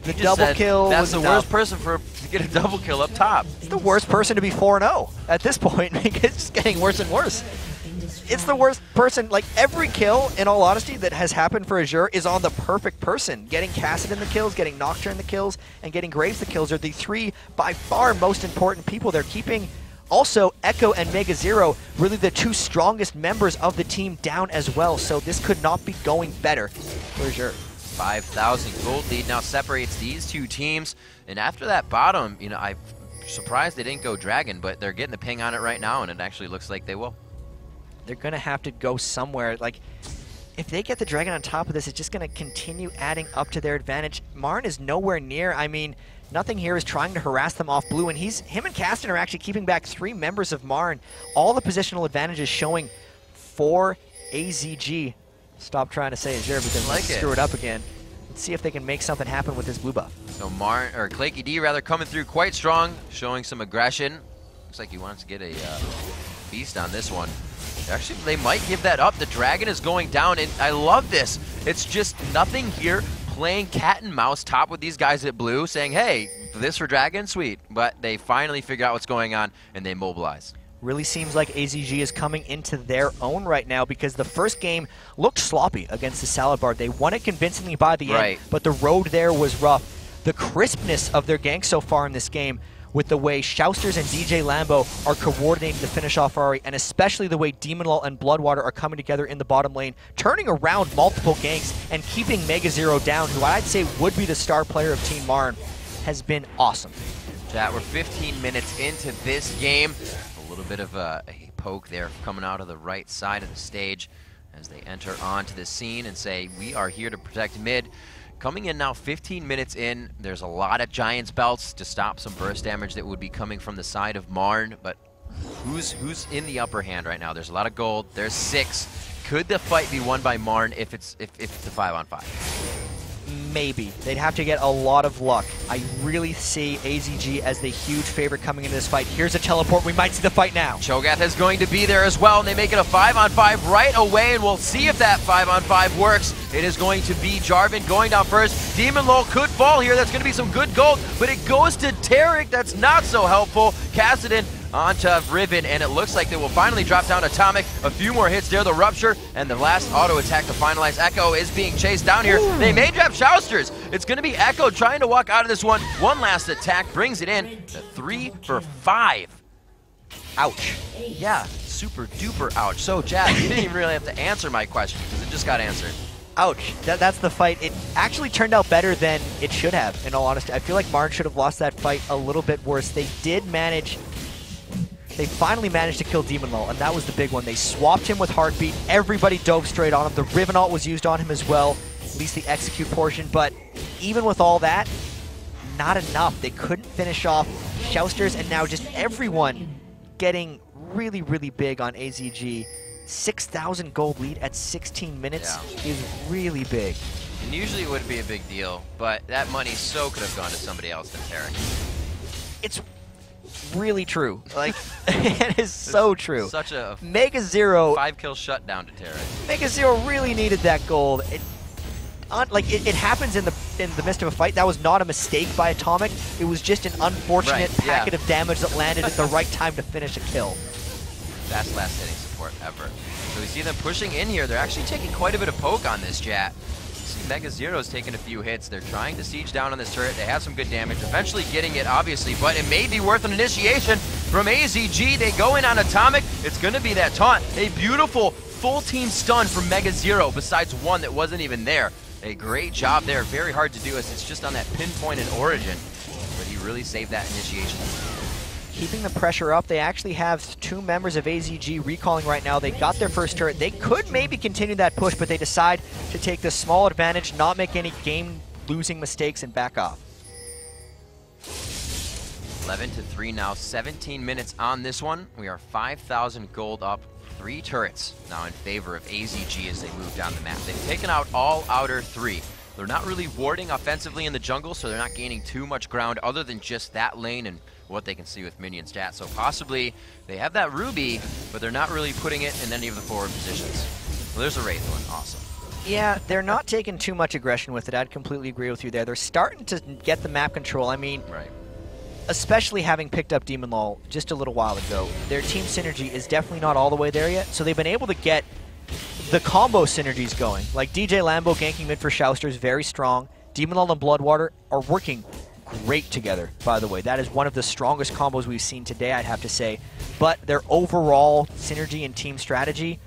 Speaker 9: The double kill
Speaker 1: that's
Speaker 9: was
Speaker 1: the worst person to get a double kill up top.
Speaker 9: It's the worst person to be 4-0 at this point. It's just getting worse and worse. It's the worst person. Like, every kill, in all honesty, that has happened for Azure is on the perfect person. Getting Kassadin the kills, getting Nocturne the kills, and getting Graves the kills are the three by far most important people. They're keeping also Echo and Mega Zero, really the two strongest members of the team, down as well. So this could not be going better for Azure.
Speaker 1: 5,000 gold lead now separates these two teams. And after that bottom, you know, I'm surprised they didn't go Dragon, but they're getting the ping on it right now, and it actually looks like they will.
Speaker 9: They're going to have to go somewhere. Like, if they get the Dragon on top of this, it's just going to continue adding up to their advantage. MRN is nowhere near. I mean, nothing here is trying to harass them off blue, and him and Cassidy are actually keeping back 3 members of MRN. All the positional advantages showing for AZG. Stop trying to say Azure because let's screw it up again. Let's see if they can make something happen with this blue buff.
Speaker 1: So Claky D rather coming through quite strong, showing some aggression. Looks like he wants to get a beast on this one. Actually, they might give that up. The Dragon is going down, and I love this. It's just nothing here, playing cat and mouse top with these guys at blue, saying, hey, this for Dragon, sweet. But they finally figure out what's going on, and they mobilize.
Speaker 9: Really seems like AZG is coming into their own right now because the first game looked sloppy against the Salad Bar. They won it convincingly by the end, but the road there was rough. The crispness of their gank so far in this game, with the way Shousters and DJ Lambo are coordinating to finish off Ahri, and especially the way Demon Lull and Bloodwater are coming together in the bottom lane, turning around multiple ganks and keeping Mega Zero down, who I'd say would be the star player of Team MRN, has been awesome.
Speaker 1: Chat, we're 15 minutes into this game. A little bit of a poke there coming out of the right side of the stage as they enter onto the scene and say, we are here to protect mid. Coming in now 15 minutes in, there's a lot of Giants belts to stop some burst damage that would be coming from the side of MRN, but who's in the upper hand right now? There's a lot of gold, there's 6. Could the fight be won by MRN if it's a 5-on-5?
Speaker 9: Maybe. They'd have to get a lot of luck. I really see AZG as the huge favorite coming into this fight. Here's a teleport. We might see the fight now.
Speaker 1: Cho'Gath is going to be there as well, and they make it a 5-on-5 right away, and we'll see if that 5-on-5 works. It is going to be Jarvan going down first. Demon Lull could fall here. That's going to be some good gold, but it goes to Tarek. That's not so helpful. Kassadin onto Riven, and it looks like they will finally drop down Atomic. A few more hits there, the Rupture, and the last auto attack to finalize. Echo is being chased down here. Ooh. They may drop Shousters. It's going to be Echo trying to walk out of this one. One last attack brings it in to 3 for 5. Ouch. Yeah, super duper ouch. So, Jack, you didn't even really have to answer my question because it just got answered.
Speaker 9: Ouch. That's the fight. It actually turned out better than it should have, in all honesty. I feel like MRN should have lost that fight a little bit worse. They finally managed to kill Demon Lull, and that was the big one. They swapped him with Heartbeat. Everybody dove straight on him. The Riven ult was used on him as well, at least the execute portion. But even with all that, not enough. They couldn't finish off Shousters, and now just everyone getting really, really big on AZG. 6,000 gold lead at 16 minutes is really big.
Speaker 1: And usually it wouldn't be a big deal, but that money so could have gone to somebody else than Tarek.
Speaker 9: It's really true. Like, it is so true.
Speaker 1: Such a
Speaker 9: Mega Zero
Speaker 1: 5-kill shutdown to Tarek.
Speaker 9: Mega Zero really needed that gold. It happens in the midst of a fight. That was not a mistake by Atomic. It was just an unfortunate packet of damage that landed at the right time to finish a kill.
Speaker 1: That's last hitting support ever. So we see them pushing in here. They're actually taking quite a bit of poke on this, chat. See Mega Zero's taking a few hits. They're trying to siege down on this turret. They have some good damage. Eventually getting it, obviously, but it may be worth an initiation from AZG. They go in on Atomic. It's going to be that taunt. A beautiful full team stun from Mega Zero besides one that wasn't even there. A great job there. Very hard to do as it's just on that pinpoint in Origin. But he really saved that initiation.
Speaker 9: Keeping the pressure up. They actually have 2 members of AZG recalling right now. They got their first turret. They could maybe continue that push, but they decide to take the small advantage, not make any game-losing mistakes, and back off.
Speaker 1: 11-3 now, 17 minutes on this one. We are 5,000 gold up, 3 turrets now in favor of AZG as they move down the map. They've taken out all outer 3. They're not really warding offensively in the jungle, so they're not gaining too much ground other than just that lane and what they can see with minion stats. So possibly they have that Ruby, but they're not really putting it in any of the forward positions. Well, there's a Wraith one, awesome.
Speaker 9: Yeah, they're not taking too much aggression with it. I'd completely agree with you there. They're starting to get the map control. I mean,
Speaker 1: right.
Speaker 9: Especially having picked up Demon Law just a little while ago, their team synergy is definitely not all the way there yet, so they've been able to get the combo synergies going. Like DJ Lambo ganking mid for Shouster is very strong. Demon Law and Bloodwater are working great together, by the way. That is one of the strongest combos we've seen today, I'd have to say. But their overall synergy and team strategy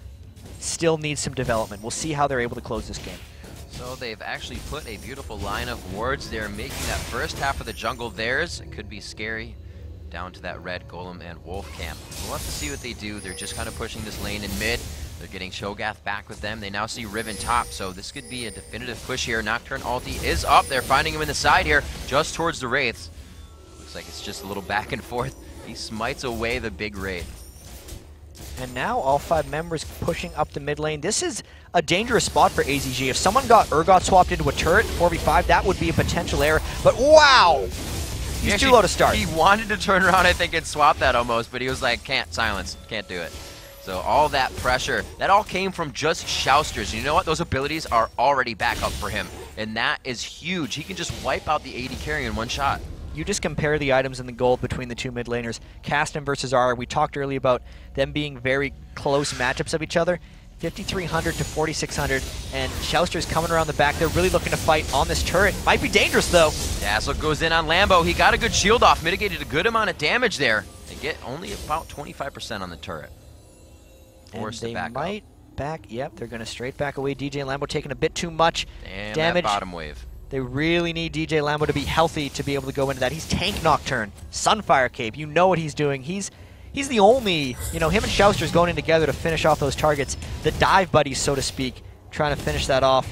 Speaker 9: still needs some development. We'll see how they're able to close this game.
Speaker 1: So they've actually put a beautiful line of wards. They're making that first half of the jungle theirs. It could be scary down to that red Golem and Wolf camp. We'll have to see what they do. They're just kind of pushing this lane in mid. They're getting Shogath back with them. They now see Riven top, so this could be a definitive push here. Nocturne ulti is up. They're finding him in the side here, just towards the Wraiths. Looks like it's just a little back and forth. He smites away the big Wraith.
Speaker 9: And now all 5 members pushing up the mid lane. This is a dangerous spot for AZG. If someone got Urgot swapped into a turret, 4v5, that would be a potential error. But wow! He's too low to start.
Speaker 1: He wanted to turn around, I think, and swap that almost, but he was like, can't, silence, can't do it. So all that pressure, that all came from just Shousters. You know what? Those abilities are already back up for him, and that is huge. He can just wipe out the AD carry in one shot.
Speaker 9: You just compare the items and the gold between the 2 mid laners. Castan versus R. We talked earlier about them being very close matchups of each other. 5,300 to 4,600, and Shouster's coming around the back. They're really looking to fight on this turret. Might be dangerous, though.
Speaker 1: Dazzle goes in on Lambo. He got a good shield off, mitigated a good amount of damage there. They get only about 25% on the turret. Forced to back up.
Speaker 9: Yep, they're going to straight back away. DJ Lambo taking a bit too much damage.
Speaker 1: That bottom wave.
Speaker 9: They really need DJ Lambo to be healthy to be able to go into that. He's tank Nocturne, Sunfire Cape. You know what he's doing. He's the only, you know, him and Shouster's going in together to finish off those targets. The dive buddies, so to speak, trying to finish that off.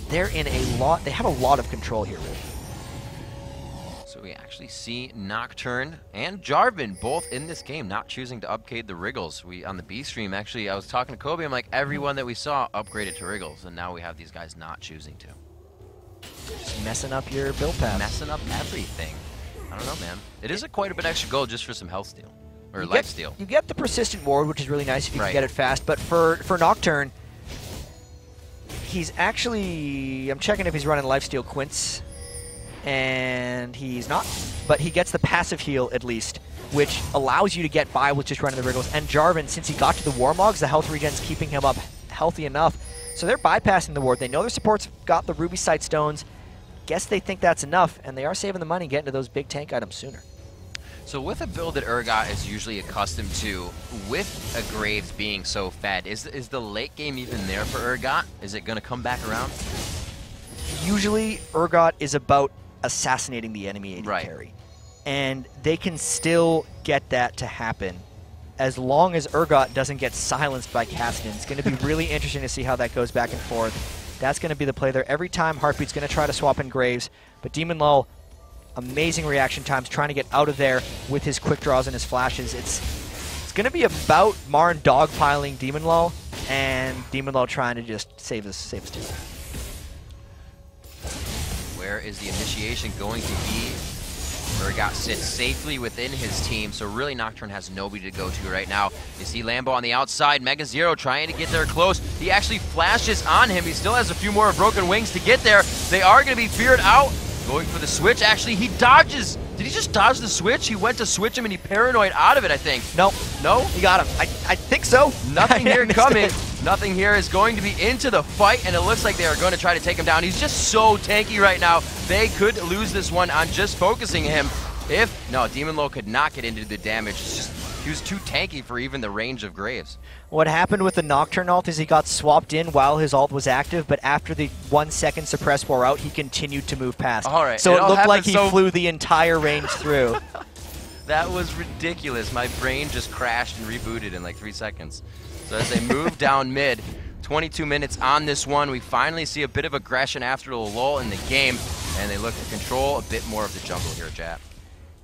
Speaker 9: They're in a lot, they have a lot of control here, really.
Speaker 1: So we actually see Nocturne and Jarvan both in this game not choosing to upgrade the Wriggles. On the B stream, actually, I was talking to Kobe, I'm like, everyone that we saw upgraded to Wriggles, and now we have these guys not choosing to.
Speaker 9: Just messing up your build path.
Speaker 1: Messing up everything. I don't know, man. It is quite a bit extra gold just for some health steal. Or life steal.
Speaker 9: You get the persistent ward, which is really nice if you can get it fast, but for Nocturne, he's actually, I'm checking if he's running lifesteal Quince, and he's not, but he gets the passive heal at least, which allows you to get by with just running the Wriggles. And Jarvan, since he got to the Warmogs, the health regen's keeping him up healthy enough. So they're bypassing the ward. They know their support's got the Ruby Sight Stones. Guess they think that's enough, and they are saving the money getting to those big tank items sooner.
Speaker 1: So with a build that Urgot is usually accustomed to, with a Graves being so fed, is the late game even there for Urgot? Is it going to come back around?
Speaker 9: Usually, Urgot is about assassinating the enemy AD carry. And they can still get that to happen as long as Urgot doesn't get silenced by Castan. It's going to be really interesting to see how that goes back and forth. That's going to be the play there. Every time, Heartbeat's going to try to swap in Graves, but Demon Law, amazing reaction times, trying to get out of there with his quick draws and his flashes. It's going to be about Marn dogpiling Demon Law, and Demon Law trying to just save his team.
Speaker 1: Where is the initiation going to be? Urgot sits safely within his team, so really Nocturne has nobody to go to right now. You see Lambo on the outside, Mega Zero trying to get there close. He actually flashes on him. He still has a few more broken wings to get there. They are going to be feared out. Going for the switch. Actually, he dodges. Did he just dodge the switch? He went to switch him and he paranoid out of it, I think.
Speaker 9: Nope.
Speaker 1: No?
Speaker 9: He got him. I think so.
Speaker 1: Nothing here coming. Nothing here is going to be into the fight, and it looks like they are going to try to take him down. He's just so tanky right now. They could lose this one on just focusing him. No, Demon Law could not get into the damage. It's just He was too tanky for even the range of Graves.
Speaker 9: What happened with the Nocturne ult is he got swapped in while his ult was active, but after the 1 second suppress wore out, he continued to move past.
Speaker 1: All right.
Speaker 9: So it looked like he flew the entire range through.
Speaker 1: That was ridiculous. My brain just crashed and rebooted in like 3 seconds. So as they move down mid, 22 minutes on this one, we finally see a bit of aggression after the lull in the game, and they look to control a bit more of the jungle here, Jat.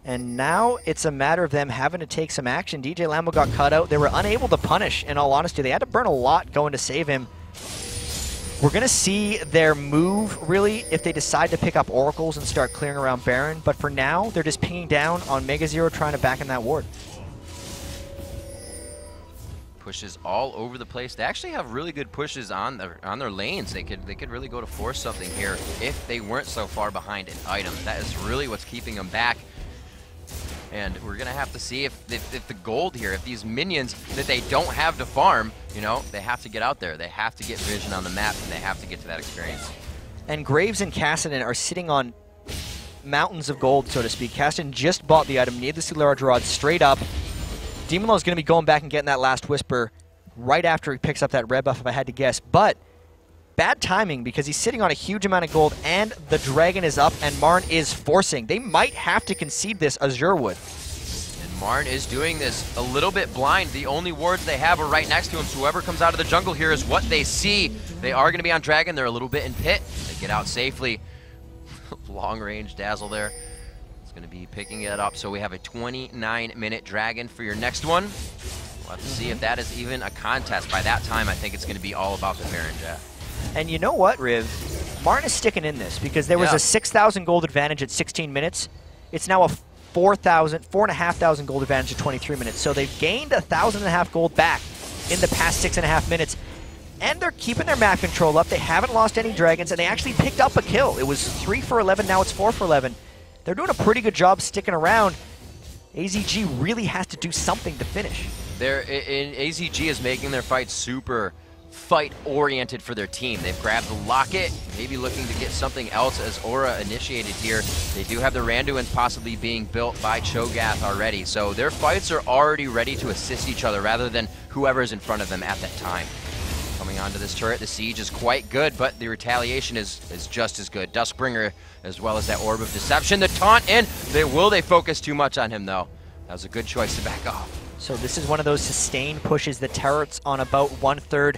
Speaker 9: And now it's a matter of them having to take some action. DJ Lambo got cut out. They were unable to punish, in all honesty. They had to burn a lot going to save him. We're going to see their move, really, if they decide to pick up Oracles and start clearing around Baron. But for now, they're just pinging down on Mega Zero, trying to back in that ward.
Speaker 1: Pushes all over the place. They actually have really good pushes on their lanes. They could really go to force something here if they weren't so far behind in items. That is really what's keeping them back. And we're going to have to see if the gold here, if these minions that they don't have to farm, you know, they have to get out there. They have to get vision on the map, and they have to get to that experience.
Speaker 9: And Graves and Cassidy are sitting on mountains of gold, so to speak. Cassidy just bought the item, needed the see large rod straight up. Demon is going to be going back and getting that last Whisper right after he picks up that red buff, if I had to guess. But bad timing, because he's sitting on a huge amount of gold, and the dragon is up, and Marn is forcing. They might have to concede this, Azure would.
Speaker 1: And Marn is doing this a little bit blind. The only wards they have are right next to him, so whoever comes out of the jungle here is what they see. They are going to be on dragon. They're a little bit in pit. They get out safely. Long range dazzle there. It's going to be picking it up, so we have a 29-minute dragon for your next one. We'll have to see if that is even a contest. By that time, I think it's going to be all about the Baron Jet.
Speaker 9: And you know what, Riv? Martin is sticking in this because there was a 6,000 gold advantage at 16 minutes. It's now a 4,500 gold advantage at 23 minutes. So they've gained 1,500 gold back in the past 6.5 minutes. And they're keeping their map control up. They haven't lost any dragons, and they actually picked up a kill. It was 3 for 11, now it's 4 for 11. They're doing a pretty good job sticking around. AZG really has to do something to finish.
Speaker 1: AZG is making their fight super fight-oriented for their team. They've grabbed the Locket, maybe looking to get something else as Aura initiated here. They do have the Randuins possibly being built by Cho'Gath already, so their fights are already ready to assist each other rather than whoever's in front of them at that time. Coming onto this turret, the siege is quite good, but the retaliation is just as good. Duskbringer, as well as that Orb of Deception. The taunt in, will they focus too much on him though? That was a good choice to back off.
Speaker 9: So this is one of those sustained pushes. The turret's on about 1/3.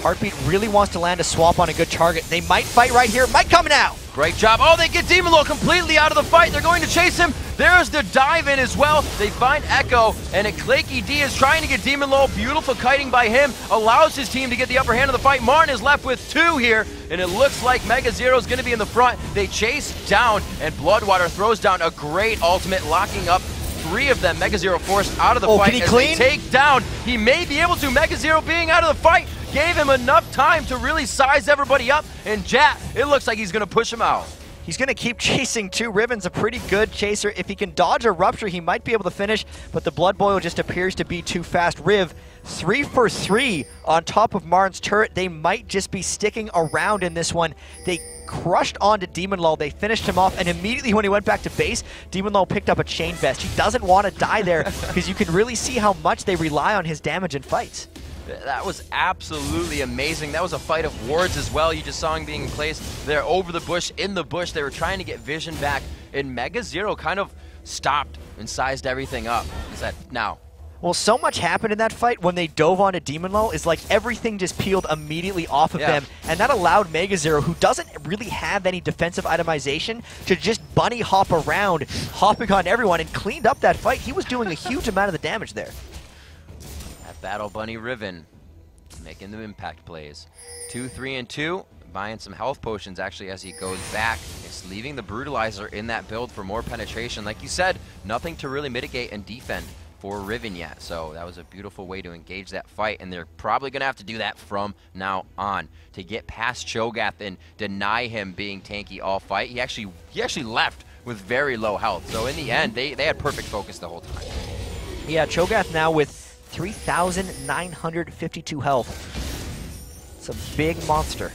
Speaker 9: Heartbeat really wants to land a swap on a good target. They might fight right here. Might come now.
Speaker 1: Great job. Oh, they get Demon Lord completely out of the fight. They're going to chase him. There's the dive in as well. They find Echo, and a Claky D is trying to get Demon Lord. Beautiful kiting by him. Allows his team to get the upper hand of the fight. Martin is left with 2 here, and it looks like Mega Zero is going to be in the front. They chase down, and Bloodwater throws down a great ultimate, locking up 3 of them. Mega Zero forced out of the fight.
Speaker 9: Can he clean?
Speaker 1: They take down. He may be able to. Mega Zero being out of the fight gave him enough time to really size everybody up, and Jat, it looks like he's going to push him out.
Speaker 9: He's going to keep chasing too. Riven's a pretty good chaser. If he can dodge a Rupture, he might be able to finish, but the Blood Boil just appears to be too fast. Riv, 3 for 3 on top of Marn's turret. They might just be sticking around in this one. They crushed onto Demon Lull. They finished him off, and immediately when he went back to base, Demon Lull picked up a Chain Vest. He doesn't want to die there because you can really see how much they rely on his damage in fights.
Speaker 1: That was absolutely amazing. That was a fight of wards as well. You just saw him being placed there over the bush, in the bush. They were trying to get vision back, and Mega Zero kind of stopped and sized everything up. He said, now.
Speaker 9: Well, so much happened in that fight when they dove onto Demon Lull is like everything just peeled immediately off of them, and that allowed Mega Zero, who doesn't really have any defensive itemization, to just bunny hop around, hopping on everyone, and cleaned up that fight. He was doing a huge amount of the damage there.
Speaker 1: Battle Bunny Riven making the impact plays. 2, 3, and 2, buying some health potions actually as he goes back. It's leaving the Brutalizer in that build for more penetration. Like you said, nothing to really mitigate and defend for Riven yet. So that was a beautiful way to engage that fight, and they're probably going to have to do that from now on to get past Cho'Gath and deny him being tanky all fight. He actually left with very low health. So in the end, they had perfect focus the whole time.
Speaker 9: Yeah, Cho'Gath now with 3,952 health. It's a big monster.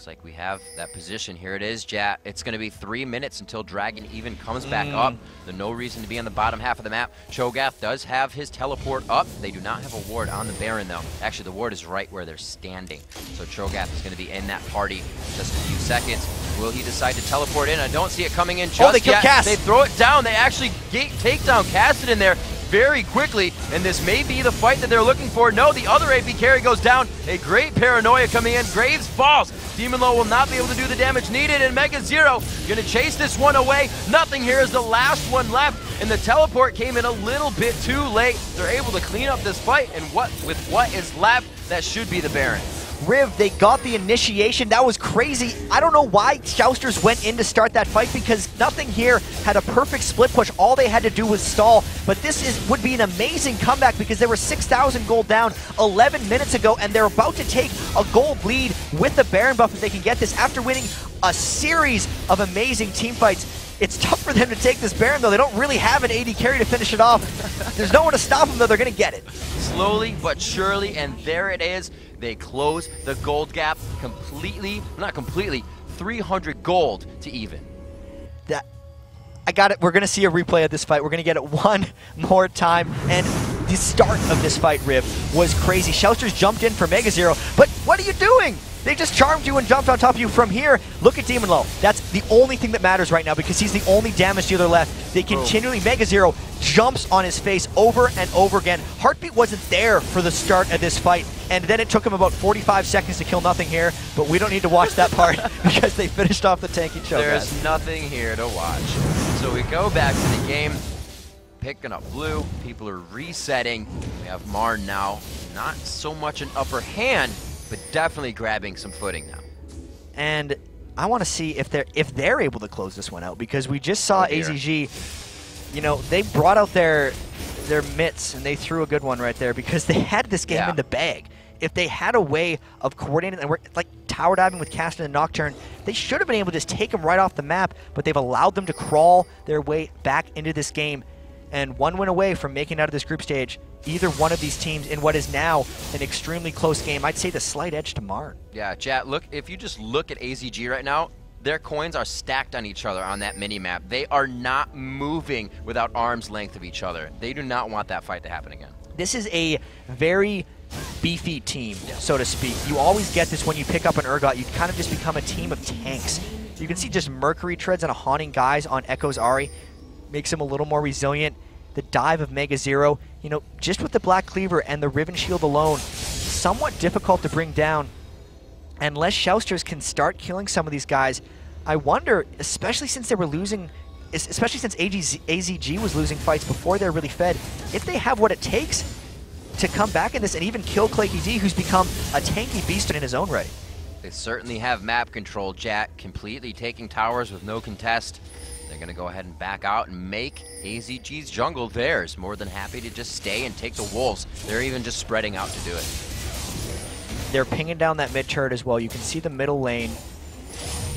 Speaker 1: Looks like we have that position. Here it is, Jat. It's going to be 3 minutes until Dragon even comes back up. There's no reason to be on the bottom half of the map. Cho'Gath does have his teleport up. They do not have a ward on the Baron, though. Actually, the ward is right where they're standing. So Cho'Gath is going to be in that party in just a few seconds. Will he decide to teleport in? I don't see it coming in just
Speaker 9: they kill
Speaker 1: yet.
Speaker 9: Cass.
Speaker 1: They throw it down. They actually take down Cassid in there very quickly, and this may be the fight that they're looking for. No, the other AP carry goes down. A great paranoia coming in. Graves falls. Demon Law will not be able to do the damage needed, and Mega Zero going to chase this one away. Nothing here is the last one left, and the teleport came in a little bit too late. They're able to clean up this fight, and with what is left, that should be the Baron.
Speaker 9: Riv, they got the initiation. That was crazy. I don't know why Shousters went in to start that fight, because nothing here had a perfect split push. All they had to do was stall. But this would be an amazing comeback, because they were 6,000 gold down 11 minutes ago, and they're about to take a gold lead with the Baron buff if they can get this after winning a series of amazing team fights. It's tough for them to take this Baron, though. They don't really have an AD carry to finish it off. There's no one to stop them, though. They're going to get it.
Speaker 1: Slowly but surely, and there it is. They close the gold gap completely, not completely, 300 gold to even.
Speaker 9: I got it. We're going to see a replay of this fight. We're going to get it one more time. And the start of this fight, Riv, was crazy. Shousters jumped in for Mega Zero, but what are you doing? They just charmed you and jumped on top of you from here. Look at Demon Low. That's the only thing that matters right now, because he's the only damage dealer left. They continually, Mega Zero jumps on his face over and over again. Heartbeat wasn't there for the start of this fight, and then it took him about 45 seconds to kill nothing here, but we don't need to watch that part because they finished off the tanky show.
Speaker 1: There's nothing here to watch. So we go back to the game, picking up blue. People are resetting. We have Marn now. Not so much an upper hand, but definitely grabbing some footing now.
Speaker 9: And I want to see if they're able to close this one out, because we just saw AZG, you know, they brought out their mitts and they threw a good one right there, because they had this game in the bag. If they had a way of coordinating, and we're like tower diving with Caston and Nocturne, they should have been able to just take them right off the map, but they've allowed them to crawl their way back into this game. And one win away from making it out of this group stage, either one of these teams in what is now an extremely close game. I'd say the slight edge to Marn.
Speaker 1: Yeah, chat, look, if you just look at AZG right now, their coins are stacked on each other on that mini-map. They are not moving without arm's length of each other. They do not want that fight to happen again.
Speaker 9: This is a very beefy team, so to speak. You always get this when you pick up an Urgot. You kind of just become a team of tanks. You can see just Mercury treads and a Haunting Guise on Echo's Ahri. Makes him a little more resilient. The dive of Mega Zero, you know, just with the Black Cleaver and the Riven Shield alone, somewhat difficult to bring down. Unless Shousters can start killing some of these guys, I wonder, especially since they were losing, especially since AZG was losing fights before they're really fed, if they have what it takes to come back in this and even kill Claky D, who's become a tanky beast in his own right.
Speaker 1: They certainly have map control. Jack completely taking towers with no contest. They're going to go ahead and back out and make AZG's jungle theirs. More than happy to just stay and take the wolves. They're even just spreading out to do it.
Speaker 9: They're pinging down that mid turret as well. You can see the middle lane.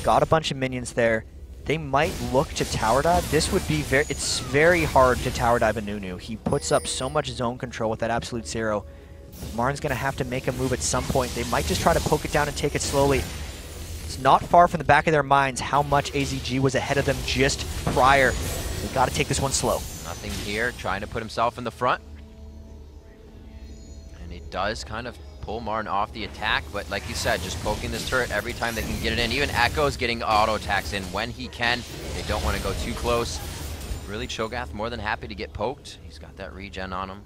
Speaker 9: Got a bunch of minions there. They might look to tower dive. This would be it's very hard to tower dive a Nunu. He puts up so much zone control with that absolute zero. Marn's going to have to make a move at some point. They might just try to poke it down and take it slowly. It's not far from the back of their minds how much AZG was ahead of them just prior. They've got to take this one slow.
Speaker 1: Nothing here, trying to put himself in the front. And he does kind of pull Marn off the attack, but like you said, just poking this turret every time they can get it in. Even Echo's getting auto attacks in when he can. They don't want to go too close. Really, Cho'Gath more than happy to get poked. He's got that regen on him.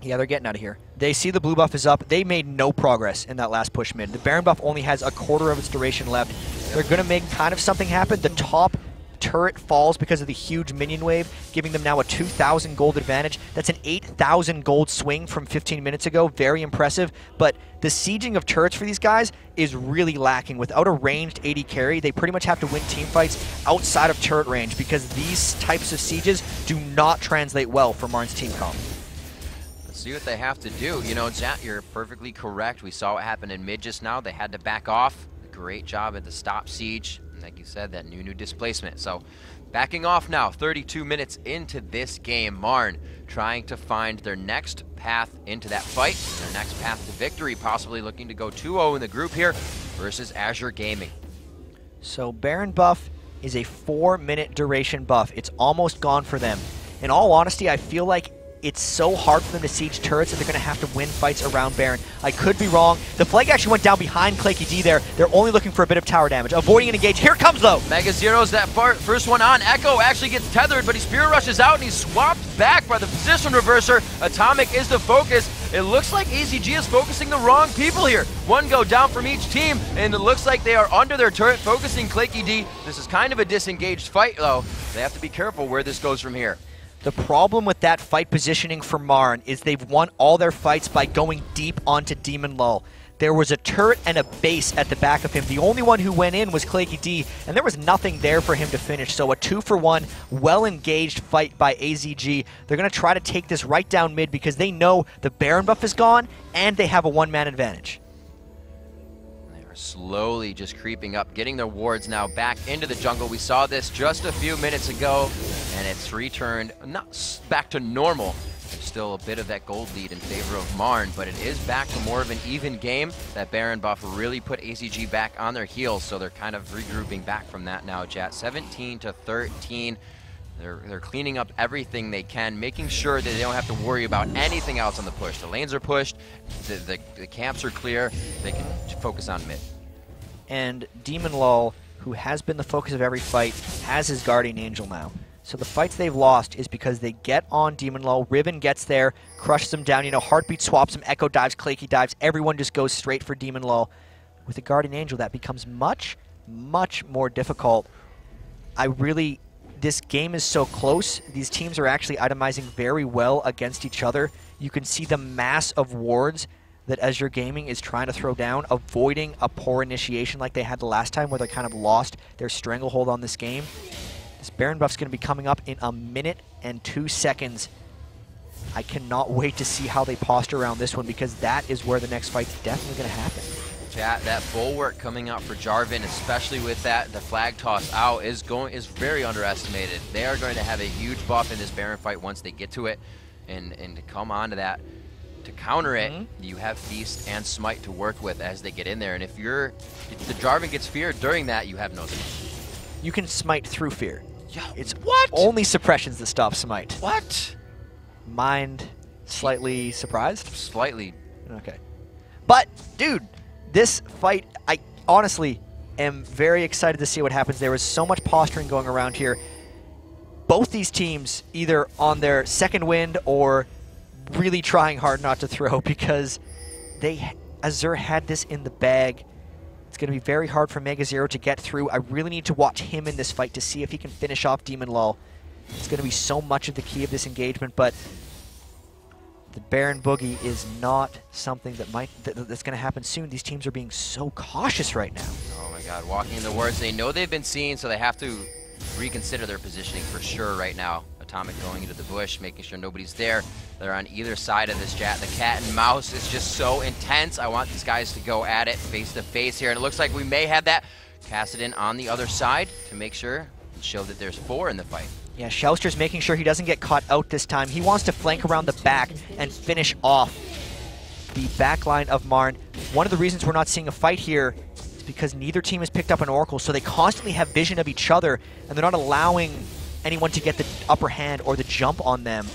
Speaker 9: Yeah, they're getting out of here. They see the blue buff is up. They made no progress in that last push mid. The Baron buff only has a quarter of its duration left. They're going to make kind of something happen. The top turret falls because of the huge minion wave, giving them now a 2,000 gold advantage. That's an 8,000 gold swing from 15 minutes ago. Very impressive. But the sieging of turrets for these guys is really lacking. Without a ranged AD carry, they pretty much have to win team fights outside of turret range, because these types of sieges do not translate well for Marn's team comp.
Speaker 1: See what they have to do. You know, Jat, you're perfectly correct. We saw what happened in mid just now. They had to back off. Great job at the stop siege. like you said, that new displacement. So backing off now, 32 minutes into this game. Marn trying to find their next path into that fight, their next path to victory, possibly looking to go 2-0 in the group here versus Azure Gaming.
Speaker 9: So Baron buff is a 4-minute duration buff. It's almost gone for them. In all honesty, I feel like it's so hard for them to siege turrets that they're going to have to win fights around Baron. I could be wrong. The flag actually went down behind Claky D there. They're only looking for a bit of tower damage. Avoiding an engage. Here it comes, though.
Speaker 1: Mega Zero's that first one on. Echo actually gets tethered, but he spear rushes out, and he's swapped back by the position reverser. Atomic is the focus. It looks like AZG is focusing the wrong people here. One go down from each team, and it looks like they are under their turret, focusing Claky D. This is kind of a disengaged fight, though. They have to be careful where this goes from here.
Speaker 9: The problem with that fight positioning for Marn is they've won all their fights by going deep onto Demon Lull. There was a turret and a base at the back of him. The only one who went in was Claky D, and there was nothing there for him to finish. So a 2-for-1, well-engaged fight by AZG. They're going to try to take this right down mid because they know the Baron buff is gone, and they have a one-man advantage.
Speaker 1: Slowly just creeping up, getting their wards now back into the jungle. We saw this just a few minutes ago, and it's returned, not back to normal. There's still a bit of that gold lead in favor of Marn, but it is back to more of an even game. That Baron buff really put AZG back on their heels, so they're kind of regrouping back from that now, chat. 17-13. They're cleaning up everything they can, making sure that they don't have to worry about anything else on the push. The lanes are pushed, the camps are clear, they can focus on mid.
Speaker 9: And Demon Lull, who has been the focus of every fight, has his Guardian Angel now. So the fights they've lost is because they get on Demon Lull, Riven gets there, crushes them down, you know, Heartbeat swaps them, Echo dives, Claky dives, everyone just goes straight for Demon Lull. With the Guardian Angel, that becomes much, much more difficult. This game is so close. These teams are actually itemizing very well against each other. You can see the mass of wards that Azure Gaming is trying to throw down, avoiding a poor initiation like they had the last time where they kind of lost their stranglehold on this game. This Baron buff's going to be coming up in 1 minute and 2 seconds. I cannot wait to see how they posture around this one because that is where the next fight's definitely going to happen.
Speaker 1: Chat, that bulwark coming out for Jarvan, especially with that, the flag toss out, is very underestimated. They are going to have a huge buff in this Baron fight once they get to it, and to come onto that, to counter it, you have Feast and Smite to work with as they get in there. And if the Jarvan gets feared during that, you have no Smite.
Speaker 9: You can Smite through fear.
Speaker 1: Yeah,
Speaker 9: it's
Speaker 1: what?
Speaker 9: Only suppressions that stop Smite.
Speaker 1: What?
Speaker 9: Mind slightly surprised?
Speaker 1: Slightly.
Speaker 9: Okay. But, dude, this fight, I honestly am very excited to see what happens. There was so much posturing going around here. Both these teams either on their second wind or really trying hard not to throw because Azure had this in the bag. It's going to be very hard for Mega Zero to get through. I really need to watch him in this fight to see if he can finish off Demon Lull. It's going to be so much of the key of this engagement, but the Baron Boogie is not something that's going to happen soon. These teams are being so cautious right now.
Speaker 1: Oh my god, walking in the wards. They know they've been seen, so they have to reconsider their positioning for sure right now. Atomic going into the bush, making sure nobody's there. They're on either side of this chat. The cat and mouse is just so intense. I want these guys to go at it face to face here, and it looks like we may have that. Kassadin on the other side to make sure and show that there's 4 in the fight.
Speaker 9: Yeah, Shellster's making sure he doesn't get caught out this time. He wants to flank around the back and finish off the back line of Marn. One of the reasons we're not seeing a fight here is because neither team has picked up an Oracle, so they constantly have vision of each other, and they're not allowing anyone to get the upper hand or the jump on them.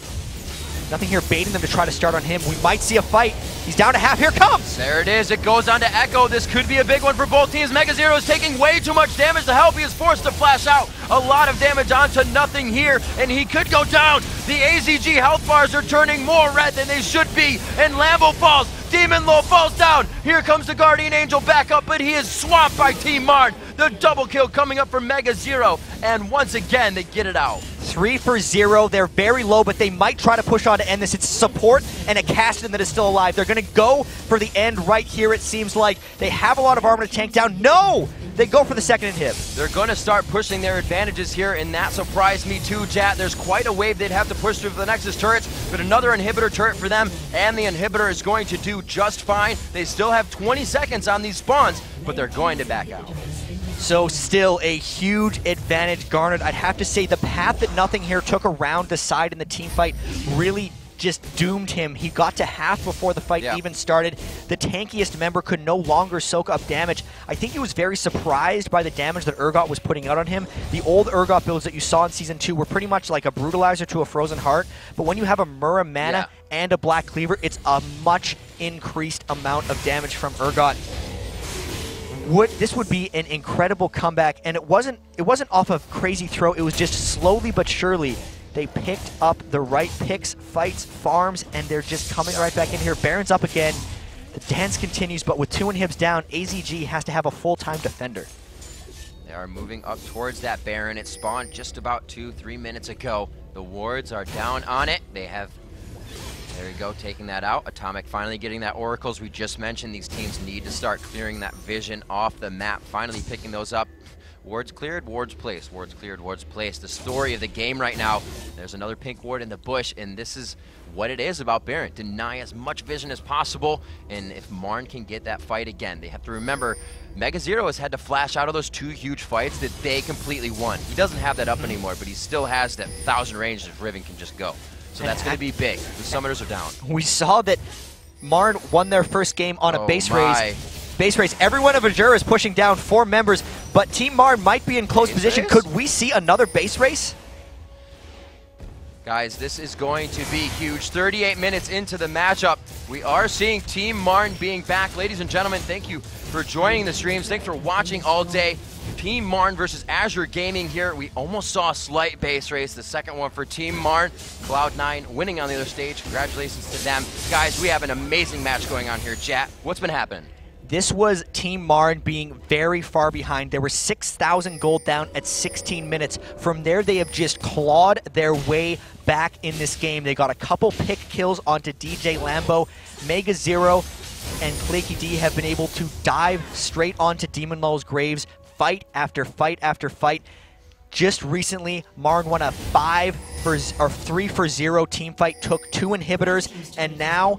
Speaker 9: Nothing here baiting them to try to start on him. We might see a fight. He's down to half. Here it comes!
Speaker 1: There it is. It goes on to Echo. This could be a big one for both teams. Mega Zero is taking way too much damage to help. He is forced to flash out. A lot of damage onto nothing here, and he could go down. The AZG health bars are turning more red than they should be, and Lambo falls. Demon Lull falls down. Here comes the Guardian Angel back up, but he is swamped by Team Marn. The double kill coming up from Mega Zero, and once again, they get it out.
Speaker 9: 3 for 0. They're very low, but they might try to push on to end this. It's support and a Kassadin that is still alive. They're going to go for the end right here, it seems like. They have a lot of armor to tank down. No! They go for the second inhib.
Speaker 1: They're going to start pushing their advantages here, and that surprised me too, chat. There's quite a wave they'd have to push through for the Nexus turrets, but another inhibitor turret for them, and the inhibitor is going to do just fine. They still have 20 seconds on these spawns, but they're going to back out.
Speaker 9: So still a huge advantage garnered. I'd have to say the path that Nothing here took around the side in the team fight really just doomed him. He got to half before the fight even started. The tankiest member could no longer soak up damage. I think he was very surprised by the damage that Urgot was putting out on him. The old Urgot builds that you saw in Season 2 were pretty much like a Brutalizer to a Frozen Heart, but when you have a Mura Mana and a Black Cleaver, it's a much increased amount of damage from Urgot. This would be an incredible comeback, and it wasn't off of crazy throw. It was just slowly but surely they picked up the right picks, fights, farms, and they're just coming right back in here. Baron's up again. The dance continues, but with 2 inhibs down, AZG has to have a full-time defender.
Speaker 1: They are moving up towards that Baron. It spawned just about 2-3 minutes ago. The wards are down on it. They have, there we go, taking that out. Atomic finally getting that Oracles we just mentioned. These teams need to start clearing that vision off the map, finally picking those up. Wards cleared, wards placed, wards cleared, wards placed. The story of the game right now. There's another pink ward in the bush, and this is what it is about Baron. Deny as much vision as possible, and if Marn can get that fight again, they have to remember Mega Zero has had to flash out of those 2 huge fights that they completely won. He doesn't have that up anymore, but he still has that 1,000 range if Riven can just go. So that's going to be big. The summoners are down.
Speaker 9: We saw that Marn won their first game on a base race. Everyone of Azure is pushing down 4 members, but Team Marn might be in close position. Could we see another base race?
Speaker 1: Guys, this is going to be huge. 38 minutes into the matchup. We are seeing Team Marn being back. Ladies and gentlemen, thank you for joining the streams. Thanks for watching all day. Team Marn versus Azure Gaming here. We almost saw a slight base race. The second one for Team Marn. Cloud9 winning on the other stage. Congratulations to them. Guys, we have an amazing match going on here. Chat, what's been happening?
Speaker 9: This was Team Marn being very far behind. There were 6,000 gold down at 16 minutes. From there, they have just clawed their way back in this game. They got a couple pick kills onto DJ Lambo. Mega Zero and Claky D have been able to dive straight onto Demon Low's graves, fight after fight after fight. Just recently, Marn won a 3-for-0 team fight, took 2 inhibitors, and now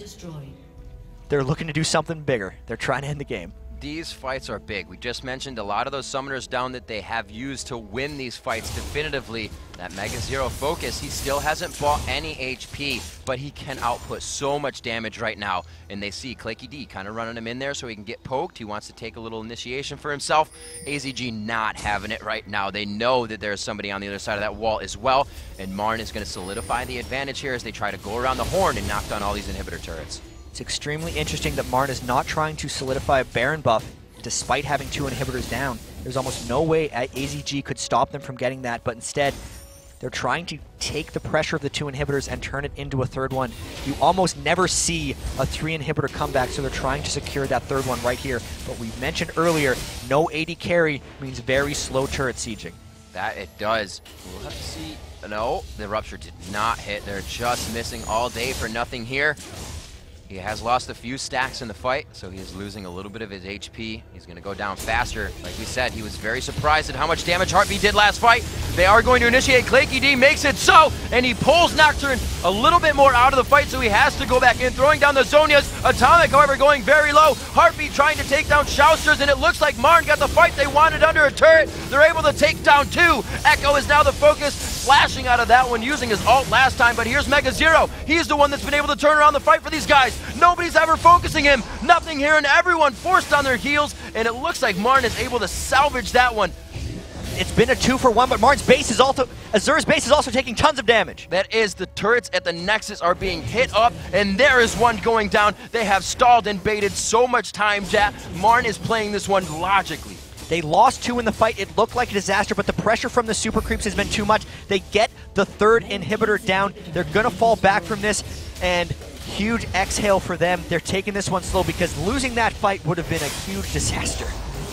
Speaker 9: they're looking to do something bigger. They're trying to end the game.
Speaker 1: These fights are big. We just mentioned a lot of those summoners down that they have used to win these fights definitively. That Mega Zero focus, he still hasn't bought any HP, but he can output so much damage right now. And they see Claky D kind of running him in there so he can get poked. He wants to take a little initiation for himself. AZG not having it right now. They know that there's somebody on the other side of that wall as well. And Marn is going to solidify the advantage here as they try to go around the horn and knock down all these inhibitor turrets.
Speaker 9: It's extremely interesting that Marn is not trying to solidify a Baron buff despite having 2 inhibitors down. There's almost no way AZG could stop them from getting that, but instead, they're trying to take the pressure of the 2 inhibitors and turn it into a 3rd one. You almost never see a 3 inhibitor comeback, so they're trying to secure that 3rd one right here. But we mentioned earlier, no AD carry means very slow turret sieging.
Speaker 1: That it does. We'll have to see. No, the Rupture did not hit. They're just missing all day for nothing here. He has lost a few stacks in the fight, so he is losing a little bit of his HP. He's going to go down faster. Like we said, he was very surprised at how much damage Heartbeat did last fight. They are going to initiate. Claky D makes it so, and he pulls Nocturne a little bit more out of the fight, so he has to go back in, throwing down the Zonias. Atomic, however, going very low. Heartbeat trying to take down Shousters, and it looks like Marn got the fight they wanted under a turret. They're able to take down 2. Echo is now the focus, flashing out of that one, using his ult last time, but here's Mega Zero. He's the one that's been able to turn around the fight for these guys. Nobody's ever focusing him. Nothing here, and everyone forced on their heels, and it looks like Marn is able to salvage that one.
Speaker 9: It's been a 2-for-1, but Marn's base is also, Azure's base is also taking tons of damage.
Speaker 1: That is, the turrets at the Nexus are being hit up, and there is one going down. They have stalled and baited so much time, Jack. Marn is playing this one logically.
Speaker 9: They lost 2 in the fight. It looked like a disaster, but the pressure from the super creeps has been too much. They get the 3rd inhibitor down. They're going to fall back from this, and huge exhale for them. They're taking this one slow because losing that fight would have been a huge disaster.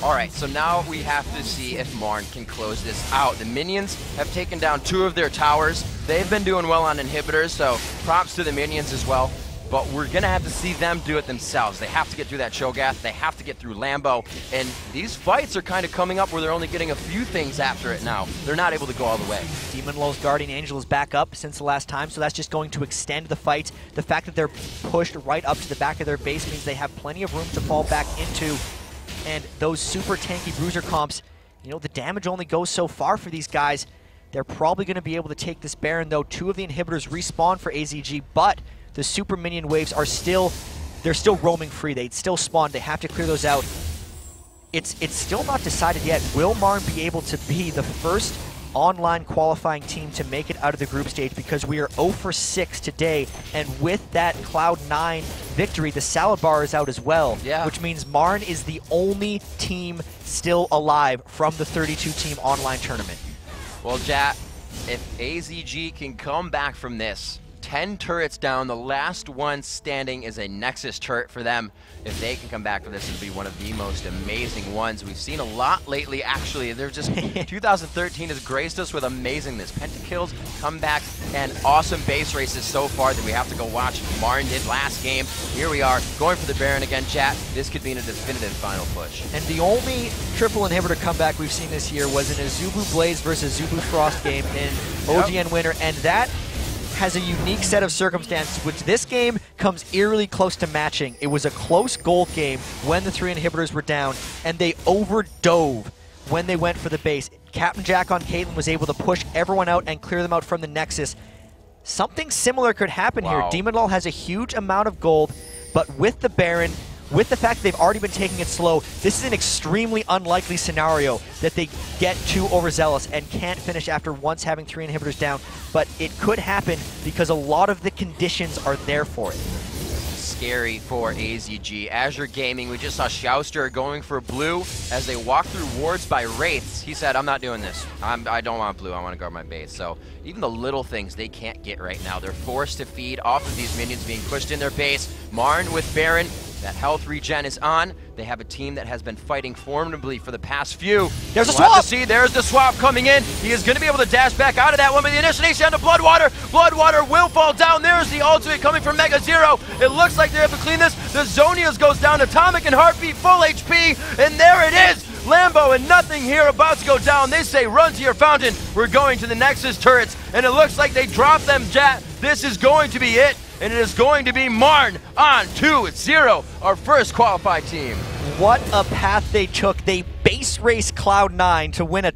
Speaker 1: All right, so now we have to see if Marn can close this out. The minions have taken down 2 of their towers. They've been doing well on inhibitors, so props to the minions as well. But we're going to have to see them do it themselves. They have to get through that Cho'Gath. They have to get through Lambo. And these fights are kind of coming up where they're only getting a few things after it now. They're not able to go all the way.
Speaker 9: Demon Low's Guardian Angel is back up since the last time, so that's just going to extend the fight. The fact that they're pushed right up to the back of their base means they have plenty of room to fall back into. And those super tanky bruiser comps you know, the damage only goes so far for these guys. They're probably going to be able to take this Baron, though. 2 of the inhibitors respawn for AZG, but the super minion waves are still, they're still roaming free. They still spawn. They have to clear those out. It's still not decided yet. Will Marn be able to be the first online qualifying team to make it out of the group stage, because we are 0 for 6 today, and with that Cloud9 victory, the salad bar is out as well, which means Marn is the only team still alive from the 32-team online tournament.
Speaker 1: Well, Jat, if AZG can come back from this, 10 turrets down, the last one standing is a Nexus turret for them. If they can come back from this, it'll be one of the most amazing ones. We've seen a lot lately, actually. They're just 2013 has graced us with amazingness. Pentakills, comebacks, and awesome base races so far that we have to go watch. Marn did last game. Here we are, going for the Baron again, chat. This could be in a definitive final push.
Speaker 9: And the only triple inhibitor comeback we've seen this year was in a Zubu Blaze versus Zubu Frost game in OGN winner, and that has a unique set of circumstances, which this game comes eerily close to matching. It was a close gold game when the 3 inhibitors were down, and they overdove when they went for the base. Captain Jack on Caitlyn was able to push everyone out and clear them out from the Nexus. Something similar could happen here. Demon Law has a huge amount of gold, but with the Baron, with the fact that they've already been taking it slow, this is an extremely unlikely scenario that they get too overzealous and can't finish after once having 3 inhibitors down. But it could happen because a lot of the conditions are there for it.
Speaker 1: Scary for AZG. Azure Gaming, we just saw Shouster going for blue as they walk through wards by Wraiths. He said, I'm not doing this. I don't want blue. I want to guard my base. So even the little things they can't get right now, they're forced to feed off of these minions being pushed in their base. Marn with Baron. That health regen is on. They have a team that has been fighting formidably for the past few.
Speaker 9: There's a swap!
Speaker 1: There's the swap coming in. He is going to be able to dash back out of that one, but the initiation onto Bloodwater. Bloodwater will fall down. There's the ultimate coming from Mega Zero. It looks like they have to clean this. The Zonias goes down. Atomic and Heartbeat, full HP, and there it is. Lambo and nothing here about to go down. They say, run to your fountain. We're going to the Nexus turrets, and it looks like they dropped them, Jat. This is going to be it. And it is going to be Marn on 2-0, our first qualified team.
Speaker 9: What a path they took. They base race Cloud9 to win a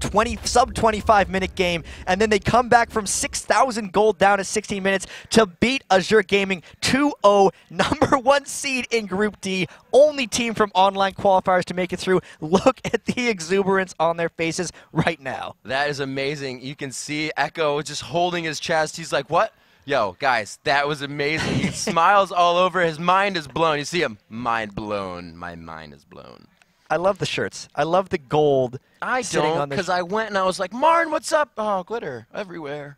Speaker 9: sub 25-minute game, and then they come back from 6,000 gold down to 16 minutes to beat Azure Gaming 2-0, number 1 seed in Group D, only team from online qualifiers to make it through. Look at the exuberance on their faces right now.
Speaker 1: That is amazing. You can see Echo just holding his chest. He's like, what? Yo, guys, that was amazing. He smiles all over. His mind is blown. You see him, mind blown. My mind is blown.
Speaker 9: I love the shirts. I love the gold.
Speaker 1: I don't, because I went and I was like, Marn, what's up? Oh, glitter everywhere.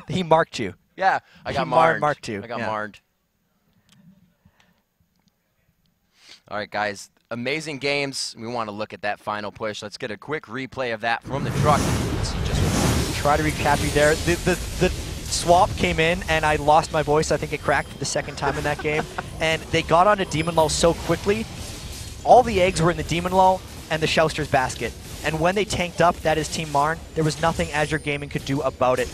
Speaker 9: He marked you.
Speaker 1: Yeah, I got marred.
Speaker 9: Marked you.
Speaker 1: I got marred. All right, guys, amazing games. We want to look at that final push. Let's get a quick replay of that from the truck.
Speaker 9: Just try to recap you there. The swap came in, and I lost my voice. I think it cracked for the 2nd time in that game. And they got onto Demon Lull so quickly. All the eggs were in the Demon Lull and the Shouster's basket. And when they tanked up, that is Team Marn, there was nothing Azure Gaming could do about it.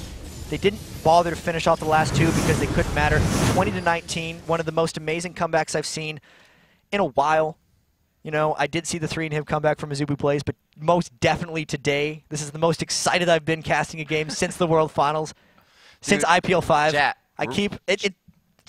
Speaker 9: They didn't bother to finish off the last 2 because they couldn't matter. 20-19, one of the most amazing comebacks I've seen in a while. You know, I did see the 3 inhib comeback from Azubu Blaze, but most definitely today, this is the most excited I've been casting a game since the World Finals. Since IPL 5, I keep it's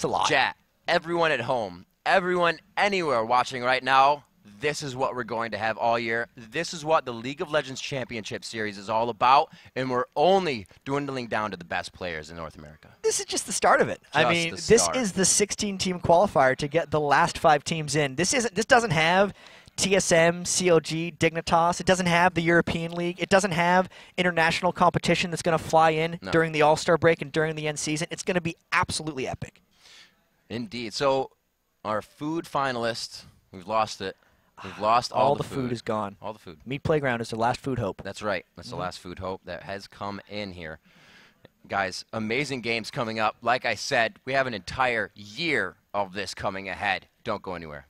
Speaker 9: a lot.
Speaker 1: Chat, everyone at home, everyone anywhere watching right now, this is what we're going to have all year. This is what the League of Legends Championship Series is all about, and we're only dwindling down to the best players in North America.
Speaker 9: This is just the start of it. I mean, this is the 16-team qualifier to get the last 5 teams in. This doesn't have TSM, COG, Dignitas. It doesn't have the European League. It doesn't have international competition that's going to fly in during the All-Star break and during the end season. It's going to be absolutely epic.
Speaker 1: Indeed. So our food finalists, we've lost it. We've lost all the
Speaker 9: food is gone.
Speaker 1: All the food.
Speaker 9: Meat Playground is the last food hope.
Speaker 1: That's right. That's the last food hope that has come in here. Guys, amazing games coming up. Like I said, we have an entire year of this coming ahead. Don't go anywhere.